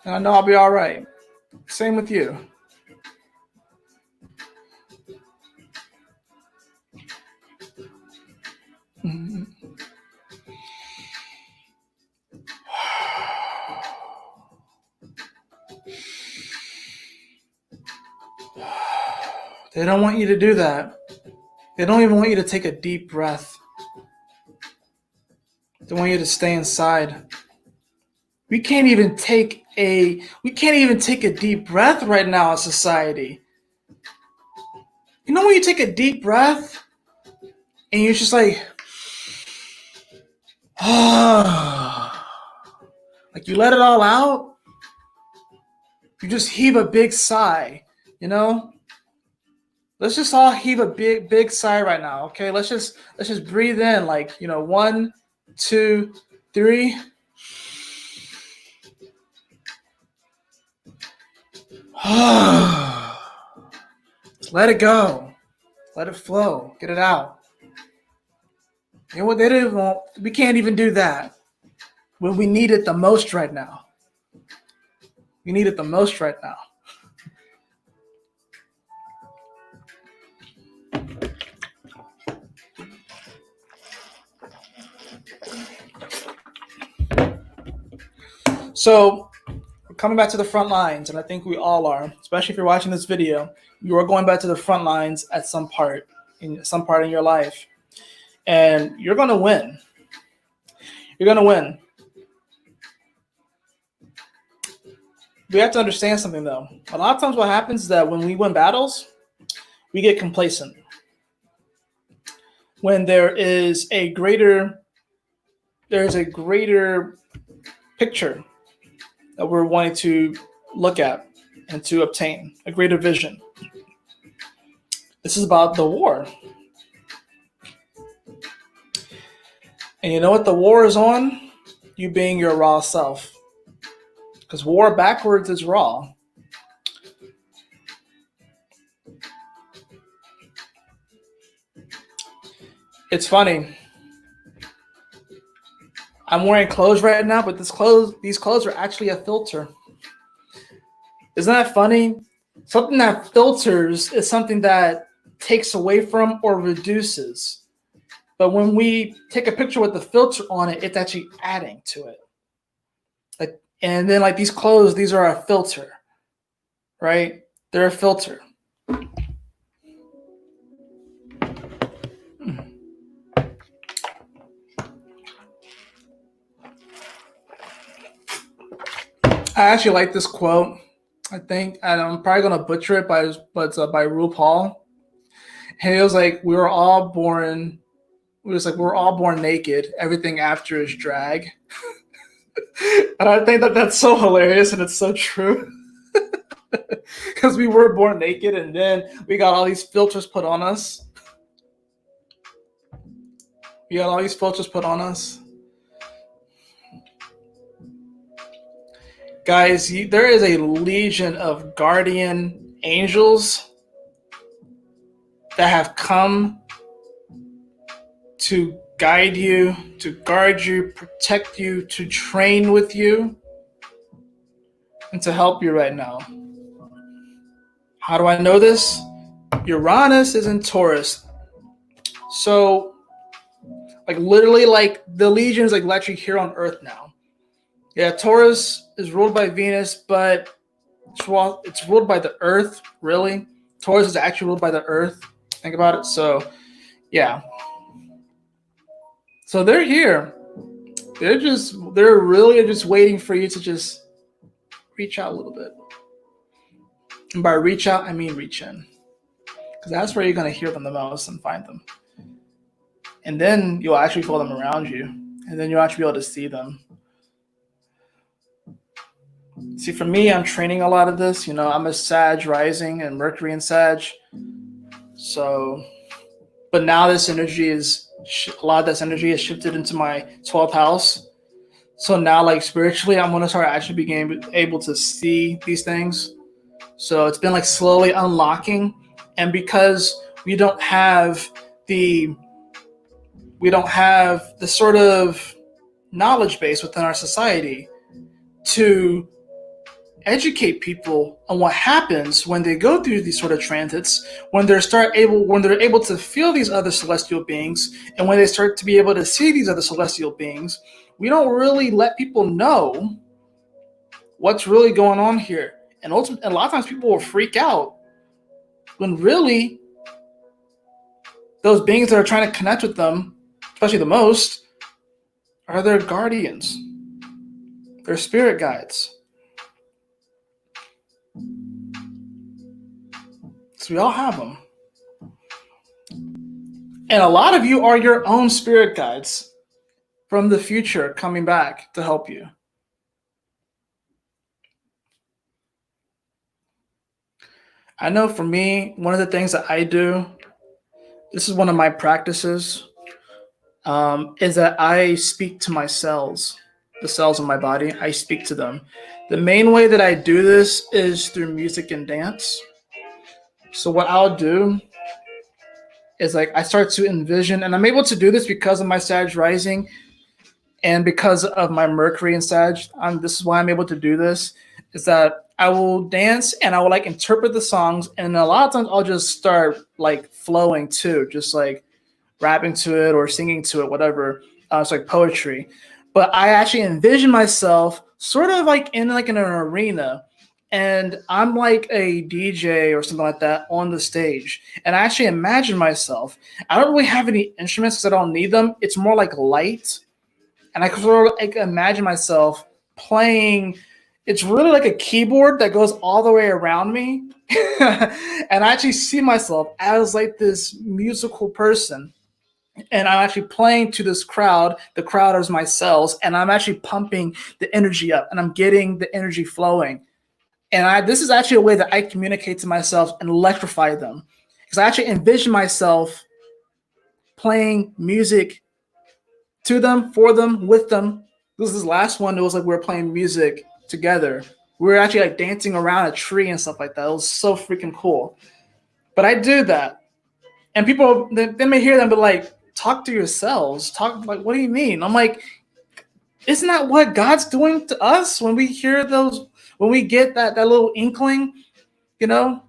and I know I'll be all right. Same with you. Mm-hmm. They don't want you to do that. They don't even want you to take a deep breath. They want you to stay inside. We can't even take a deep breath right now in society. You know when you take a deep breath and you're just you let it all out? You just heave a big sigh, Let's just all heave a big sigh right now, okay? Let's just breathe in 1, 2, 3. Let it go. Let it flow. Get it out. You know what? They didn't want. We can't even do that when we need it the most right now. We need it the most right now. So, we're coming back to the front lines, and I think we all are, especially if you're watching this video. You are going back to the front lines at some part in your life, and you're going to win. You're going to win. We have to understand something, though. A lot of times what happens is that when we win battles, we get complacent. When there's a greater picture that we're wanting to look at and to obtain, a greater vision. This is about the war. And you know what the war is on? You being your raw self. Because war backwards is raw. It's funny. I'm wearing clothes right now, but these clothes are actually a filter. Isn't that funny? Something that filters is something that takes away from or reduces. But when we take a picture with the filter on it, it's actually adding to it. And then like these clothes, these are a filter, right? They're a filter. I actually like this quote. I think, and I'm probably gonna butcher it, but it's by RuPaul. And it was like, we're all born naked. Everything after is drag. And I think that that's so hilarious, and it's so true. Because we were born naked, and then we got all these filters put on us. Guys, there is a legion of guardian angels that have come to guide you, to guard you, protect you, to train with you, and to help you right now. How do I know this? Uranus is in Taurus. So, like literally, like the legion is like actually here on Earth now. Yeah, Taurus is ruled by Venus, but it's ruled by the Earth, really. Taurus is actually ruled by the Earth. Think about it. So, yeah. So they're here. They're really just waiting for you to just reach out a little bit. And by reach out, I mean reach in. Because that's where you're going to hear them the most and find them. And then you'll actually feel them around you. And then you'll actually be able to see them. See, for me, I'm training a lot of this. You know, I'm a Sag rising and Mercury in Sag. So, but now this energy a lot of this energy is shifted into my 12th house. So now, like spiritually, I'm going to start actually being able to see these things. So it's been like slowly unlocking. And because we don't have the sort of knowledge base within our society to educate people on what happens when they go through these sort of transits, when they're able to feel these other celestial beings, and when they start to be able to see these other celestial beings, we don't really let people know what's really going on here. And ultimately, a lot of times people will freak out when really those beings that are trying to connect with them, especially the most, are their guardians, their spirit guides. So we all have them. And a lot of you are your own spirit guides from the future coming back to help you. I know for me, one of the things that I do, this is one of my practices, is that I speak to my cells. the cells in my body. I speak to them. The main way that I do this is through music and dance. So what I'll do is like I start to envision, and I'm able to do this because of my Sag rising and because of my Mercury and Sag. This is why I'm able to do this. Is that I will dance and I will like interpret the songs, and a lot of times I'll just start like flowing too, just like rapping to it or singing to it, whatever. It's like poetry. But I actually envision myself sort of like in an arena, and I'm like a DJ or something like that on the stage. And I actually imagine myself. I don't really have any instruments because I don't need them. It's more like light, and I can sort of like imagine myself playing. It's really like a keyboard that goes all the way around me, and I actually see myself as like this musical person, and I'm actually playing to this crowd. The crowd is my cells, and I'm actually pumping the energy up, and I'm getting the energy flowing. And this is actually a way that I communicate to myself and electrify them, because I actually envision myself playing music to them, for them, with them. This is the last one. It was like we were playing music together. We were actually like dancing around a tree and stuff like that. It was so freaking cool. But I do that, and people they may hear them, but like, talk to yourselves. Talk, like, what do you mean? I'm like, isn't that what God's doing to us when we hear those? When we get that little inkling, you know,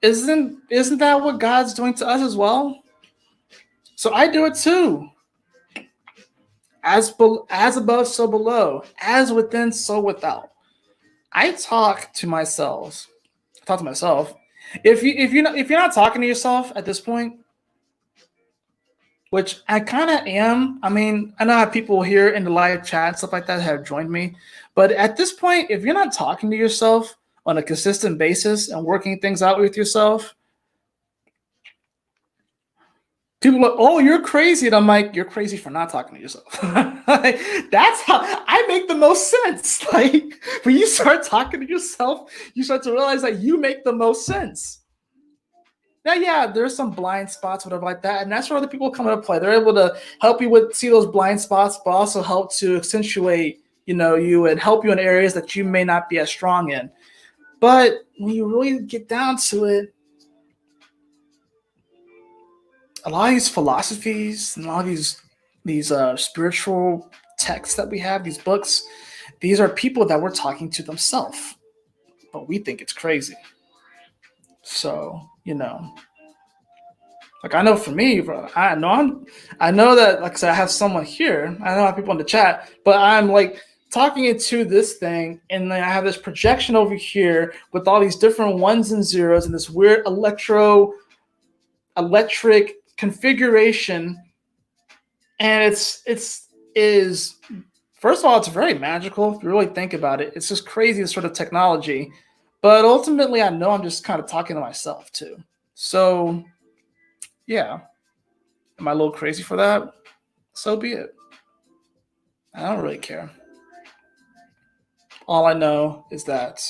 isn't that what God's doing to us as well? So I do it too. As above, so below. As within, so without. I talk to myself. Talk to myself. If you're not talking to yourself at this point, which I kind of am. I mean, I know I have people here in the live chat, stuff like that, have joined me. But at this point, if you're not talking to yourself on a consistent basis and working things out with yourself, people are like, oh, you're crazy. And I'm like, you're crazy for not talking to yourself. Like, that's how I make the most sense. Like, when you start talking to yourself, you start to realize that you make the most sense. Now, yeah, there's some blind spots, whatever like that, and that's where other people come into play. They're able to help you with see those blind spots, but also help to accentuate, you and help you in areas that you may not be as strong in. But when you really get down to it, a lot of these philosophies and a lot of these spiritual texts that we have, these books, these are people that were talking to themselves, but we think it's crazy. So, like, I know for me, bro, I know that, like I said, I have someone here. I know I have people in the chat, but I'm like talking into this thing, and then I have this projection over here with all these different ones and zeros and this weird electric configuration, and is first of all, it's very magical if you really think about it. It's just crazy, this sort of technology, but ultimately, I know I'm just kind of talking to myself too. So, yeah, am I a little crazy for that? So be it. I don't really care. All I know is that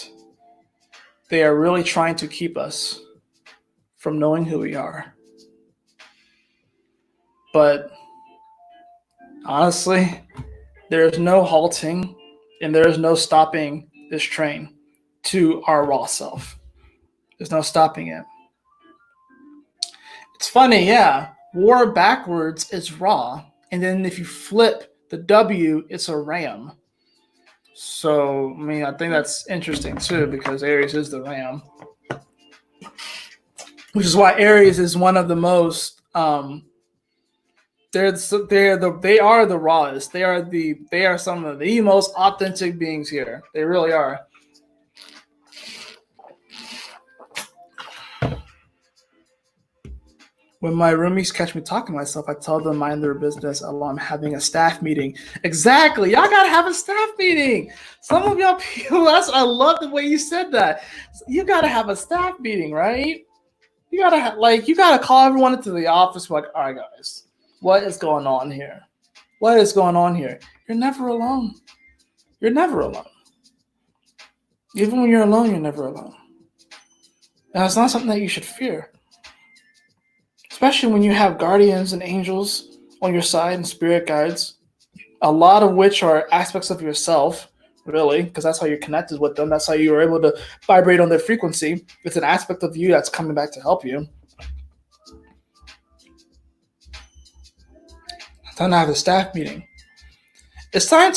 they are really trying to keep us from knowing who we are. But honestly, there is no halting and there is no stopping this train to our raw self. There's no stopping it. It's funny, yeah. War backwards is raw, and then if you flip the W, it's a ram. So, I mean, I think that's interesting too, because Aries is the ram, which is why Aries is one of the most. They are the rawest. They are some of the most authentic beings here. They really are. When my roomies catch me talking to myself, I tell them mind their business. I'm having a staff meeting. Exactly. Y'all gotta have a staff meeting. Some of y'all people, I love the way you said that. You gotta have a staff meeting, right? You gotta call everyone into the office. Like, all right, guys, what is going on here? What is going on here? You're never alone. You're never alone. Even when you're alone, you're never alone. And it's not something that you should fear. Especially when you have guardians and angels on your side and spirit guides. a lot of which are aspects of yourself, really, because that's how you're connected with them. That's how you are able to vibrate on their frequency. It's an aspect of you that's coming back to help you. Time to have a staff meeting. It's time,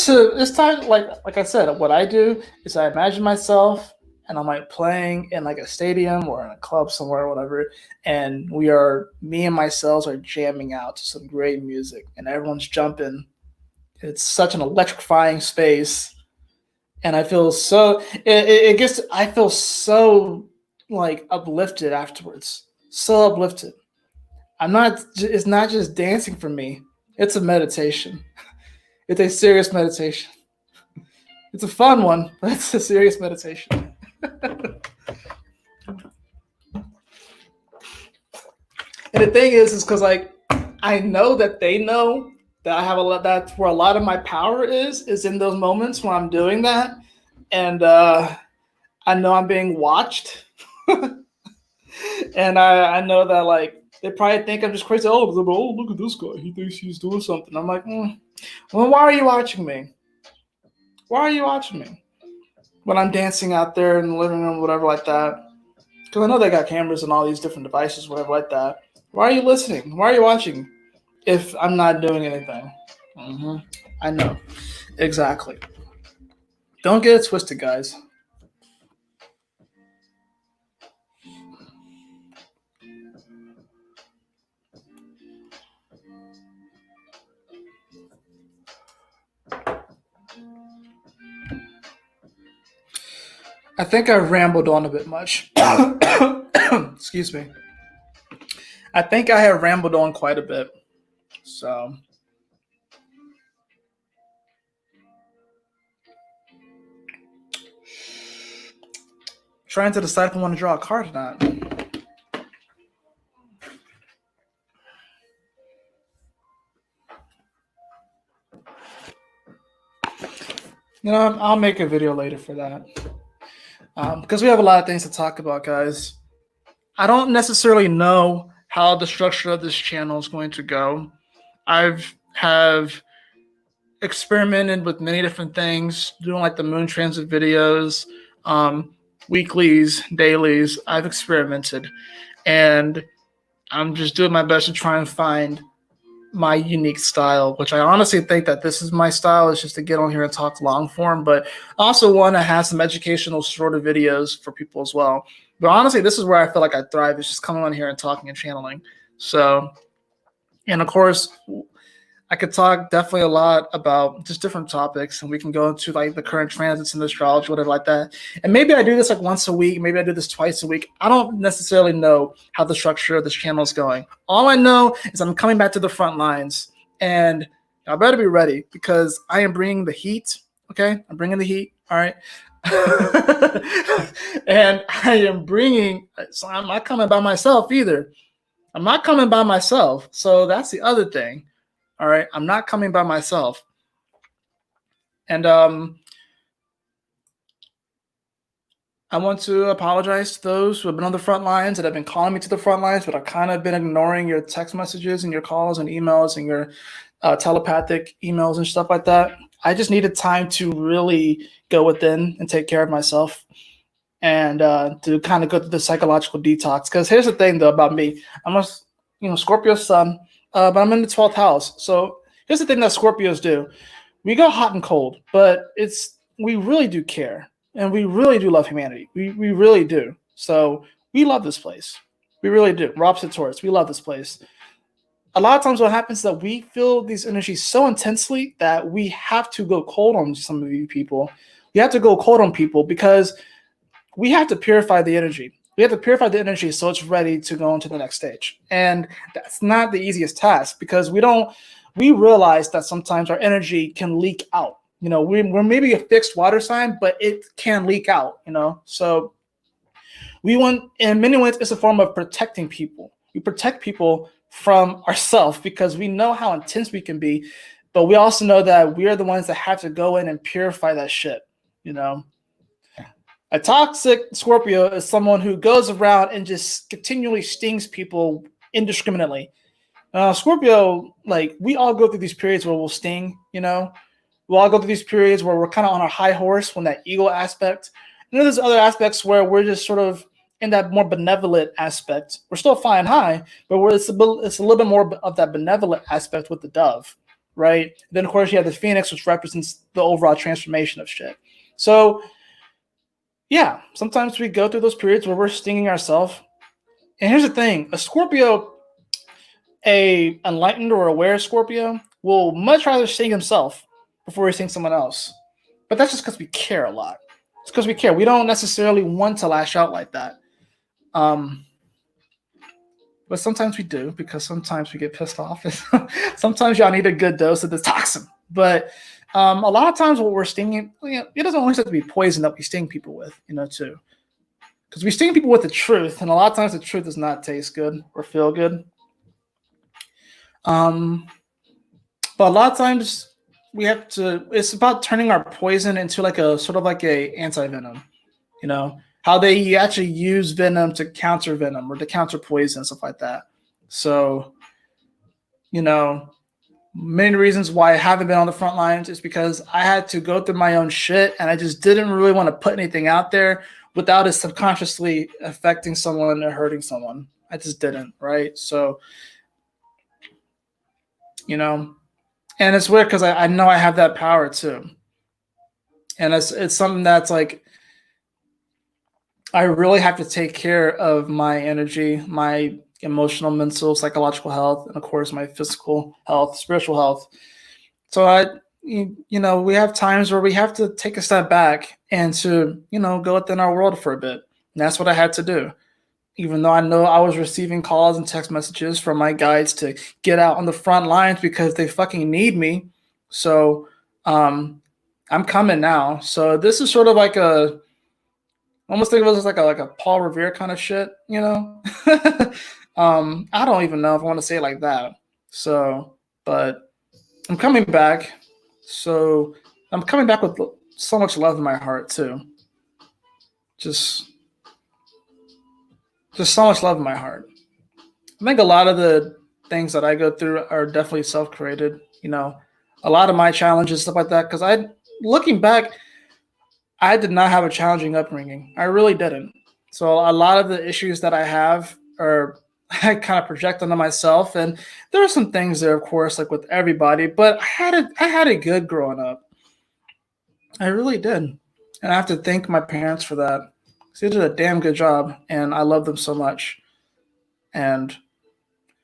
like I said, what I do is I imagine myself and I'm like playing in like a stadium or in a club somewhere or whatever, and me and myself are jamming out to some great music and everyone's jumping. It's such an electrifying space, and I feel so it gets I feel so like uplifted afterwards. So uplifted. It's not just dancing for me. It's a meditation. It's a serious meditation. It's a fun one, but it's a serious meditation. And the thing is because like I know that they know that I have a lot. That's where a lot of my power is in those moments when I'm doing that, and I know I'm being watched, and I know that like they probably think I'm just crazy. Oh, look at this guy. He thinks he's doing something. I'm like, well, why are you watching me? Why are you watching me when I'm dancing out there in the living room, whatever like that? Because I know they got cameras and all these different devices, whatever like that. Why are you listening? Why are you watching if I'm not doing anything? Mm-hmm. I know. Exactly. Don't get it twisted, guys. I think I rambled on a bit much. Excuse me. I think I have rambled on quite a bit. So, trying to decide if I want to draw a card or not. You know, I'll make a video later for that. Because we have a lot of things to talk about, guys. I don't necessarily know how the structure of this channel is going to go. Have experimented with many different things, doing like the moon transit videos, weeklies, dailies. I've experimented, and I'm just doing my best to try and find my unique style, which I honestly think that this is my style, is just to get on here and talk long form, but I also want to have some educational sort of videos for people as well. But honestly, this is where I feel like I thrive, is just coming on here and talking and channeling. So, and of course, I could talk definitely a lot about just different topics, and we can go into like the current transits in astrology, whatever like that. And maybe I do this like once a week, maybe I do this twice a week. I don't necessarily know how the structure of this channel is going. All I know is I'm coming back to the front lines, and I better be ready because I am bringing the heat. Okay, I'm bringing the heat. All right. And I am bringing, so I'm not coming by myself either. I'm not coming by myself. So that's the other thing. All right, I'm not coming by myself. And I want to apologize to those who have been on the front lines, that have been calling me to the front lines, but I've kind of been ignoring your text messages and your calls and emails and your telepathic emails and stuff like that. I just needed time to really go within and take care of myself, and to kind of go through the psychological detox. Because here's the thing, though, about me. I'm a Scorpio sun, but I'm in the 12th house. So here's the thing that Scorpios do. We go hot and cold, but we really do care, and we really do love humanity. We really do. So we love this place. We really do. We're opposite Taurus. We love this place. A lot of times what happens is that we feel these energies so intensely that we have to go cold on some of you people. We have to go cold on people because we have to purify the energy. We have to purify the energy so it's ready to go into the next stage. And that's not the easiest task, because we realize that sometimes our energy can leak out. You know, we're maybe a fixed water sign, but it can leak out, you know? So in many ways, it's a form of protecting people. We protect people from ourselves because we know how intense we can be, but we also know that we're the ones that have to go in and purify that shit, you know? A toxic Scorpio is someone who goes around and just continually stings people indiscriminately. Scorpio, like we all go through these periods where we'll sting, we'll all go through these periods where we're kind of on our high horse when that ego aspect. And then there's other aspects where we're just sort of in that more benevolent aspect. We're still flying high, but it's a little bit more of that benevolent aspect with the dove, right? Then of course you have the phoenix, which represents the overall transformation of shit. So yeah, sometimes we go through those periods where we're stinging ourselves. And here's the thing: a Scorpio, a enlightened or aware Scorpio, will much rather sting himself before he stings someone else. But that's just because we care a lot. It's because we care. We don't necessarily want to lash out like that. But sometimes we do, because sometimes we get pissed off. Sometimes y'all need a good dose of detoxing. But a lot of times what we're stinging, it doesn't always have to be poison that we sting people with, too. Because we sting people with the truth, and a lot of times the truth does not taste good or feel good. But a lot of times it's about turning our poison into like a sort of like a anti-venom, how they actually use venom to counter venom or to counter poison, stuff like that. So, many reasons why I haven't been on the front lines is because I had to go through my own shit, and I just didn't really want to put anything out there without it subconsciously affecting someone or hurting someone. I just didn't, right? So, and it's weird because I know I have that power too. And it's something that's like, I really have to take care of my energy, my emotional, mental, psychological health, and of course my physical health, spiritual health. So we have times where we have to take a step back and to, go within our world for a bit. And that's what I had to do. Even though I know I was receiving calls and text messages from my guides to get out on the front lines because they fucking need me. So I'm coming now. So this is sort of like almost think of it as like a Paul Revere kind of shit, I don't even know if I want to say it like that. So, but I'm coming back. So I'm coming back with so much love in my heart too. Just so much love in my heart. I think a lot of the things that I go through are definitely self-created. A lot of my challenges, stuff like that. Because looking back, I did not have a challenging upbringing. I really didn't. So a lot of the issues that I have are I kind of project onto myself, and there are some things there, of course, like with everybody. But I had a good growing up. I really did, and I have to thank my parents for that. They did a damn good job, and I love them so much. And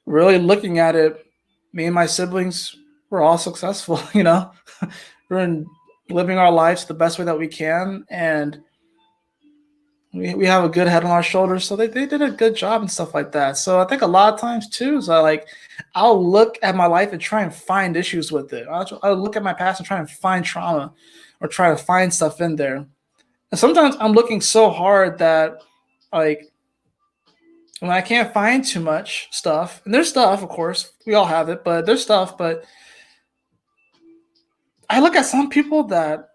really looking at it, me and my siblings were all successful. We're living our lives the best way that we can, and we have a good head on our shoulders. So they did a good job and stuff like that. So I think a lot of times too is I'll look at my life and try and find issues with it. I'll look at my past and try and find trauma or try to find stuff in there. And sometimes I'm looking so hard that when I can't find too much stuff, and there's stuff, of course, we all have it, but there's stuff, but I look at some people that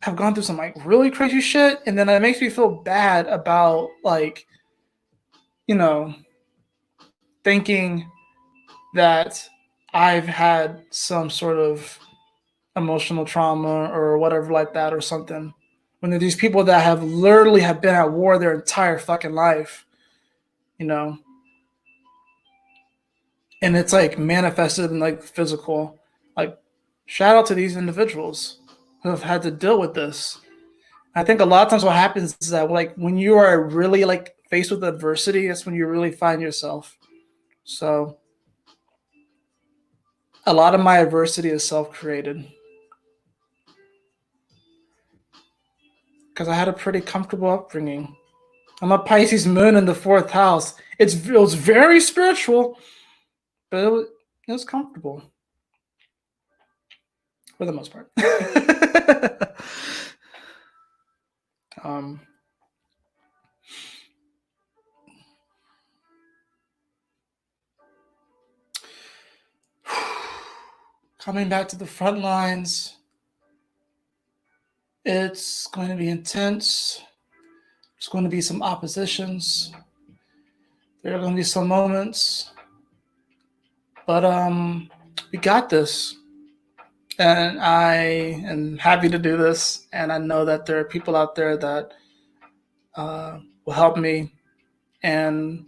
have gone through some really crazy shit, and then it makes me feel bad about thinking that I've had some sort of emotional trauma or whatever like that or something. When there are these people that have literally have been at war their entire fucking life, and it's manifested in physical. Shout out to these individuals who have had to deal with this. I think a lot of times what happens is that when you are really faced with adversity, that's when you really find yourself. So a lot of my adversity is self-created because I had a pretty comfortable upbringing. I'm a Pisces moon in the 4th house. It was very spiritual, but it was comfortable for the most part. Coming back to the front lines, it's going to be intense. There's going to be some oppositions. There are going to be some moments But we got this. And I am happy to do this. And I know that there are people out there that will help me and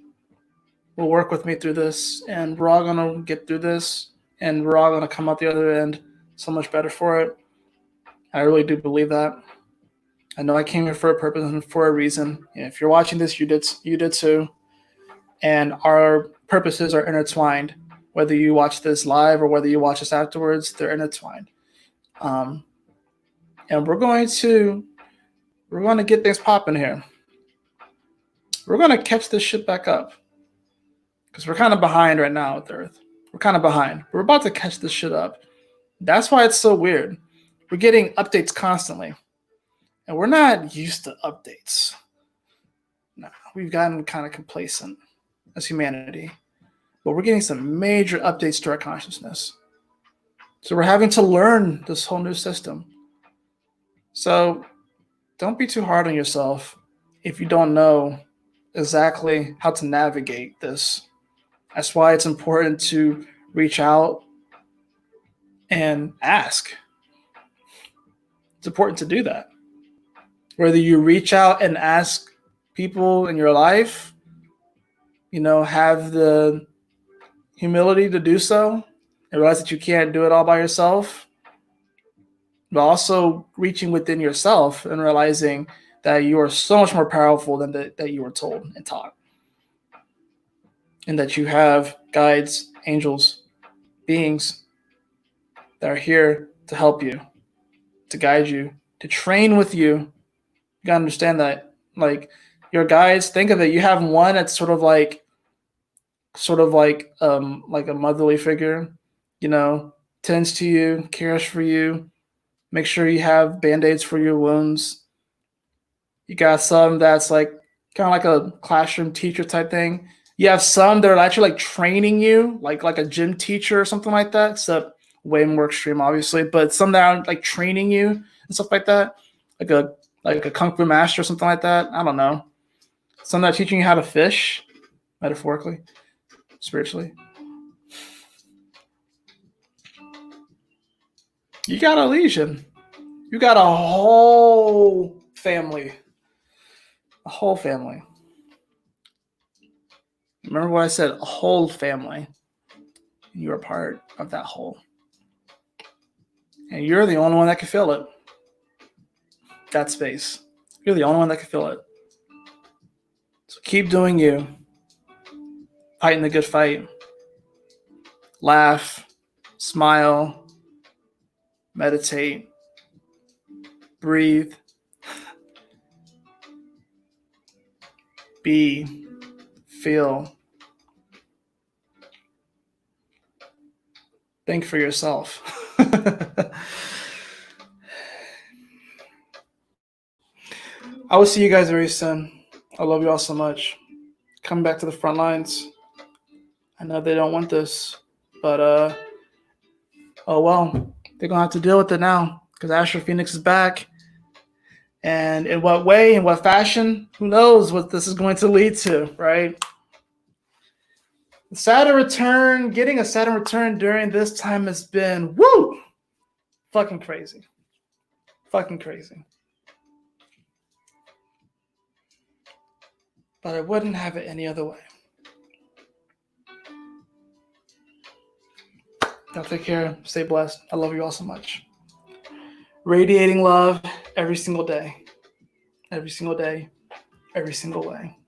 will work with me through this. And we're all going to get through this. And we're all going to come out the other end so much better for it. I really do believe that. I know I came here for a purpose and for a reason. And if you're watching this, you did too. And our purposes are intertwined. Whether you watch this live or whether you watch this afterwards, they're intertwined. And we're going to get things popping here. We're going to catch this shit back up because we're kind of behind right now with Earth. We're kind of behind. We're about to catch this shit up. That's why it's so weird. We're getting updates constantly, and we're not used to updates. Nah, we've gotten kind of complacent as humanity, but we're getting some major updates to our consciousness. So we're having to learn this whole new system. So don't be too hard on yourself if you don't know exactly how to navigate this. That's why it's important to reach out and ask. It's important to do that. Whether you reach out and ask people in your life, have the humility to do so and realize that you can't do it all by yourself, but also reaching within yourself and realizing that you are so much more powerful than that you were told and taught. And that you have guides, angels, beings that are here to help you, to guide you, to train with you. You gotta understand that, like, your guides, think of it, you have one that's sort of like a motherly figure, tends to you, cares for you, make sure you have band-aids for your wounds. You got some that's like kind of like a classroom teacher type thing. You have some that are actually like training you, like a gym teacher or something like that, except way more extreme, obviously. But some that are like training you and stuff like that, like a kung fu master or something like that. I don't know. Some that are teaching you how to fish, metaphorically, spiritually. You got a legion. You got a whole family. A whole family. Remember what I said, a whole family. You're a part of that whole. And you're the only one that can feel it. That space. You're the only one that can feel it. So keep doing you. Fighting the good fight. Laugh. Smile. Meditate. Breathe. Be. Feel. Think for yourself. I will see you guys very soon. I love you all so much. Come back to the front lines. I know they don't want this, but oh well. They're gonna have to deal with it now because Astro Phoenix is back. And in what way, in what fashion, who knows what this is going to lead to, right? Saturn return, getting a Saturn return during this time has been, fucking crazy. Fucking crazy. But I wouldn't have it any other way. Y'all take care. Stay blessed. I love you all so much. Radiating love every single day. Every single day. Every single way.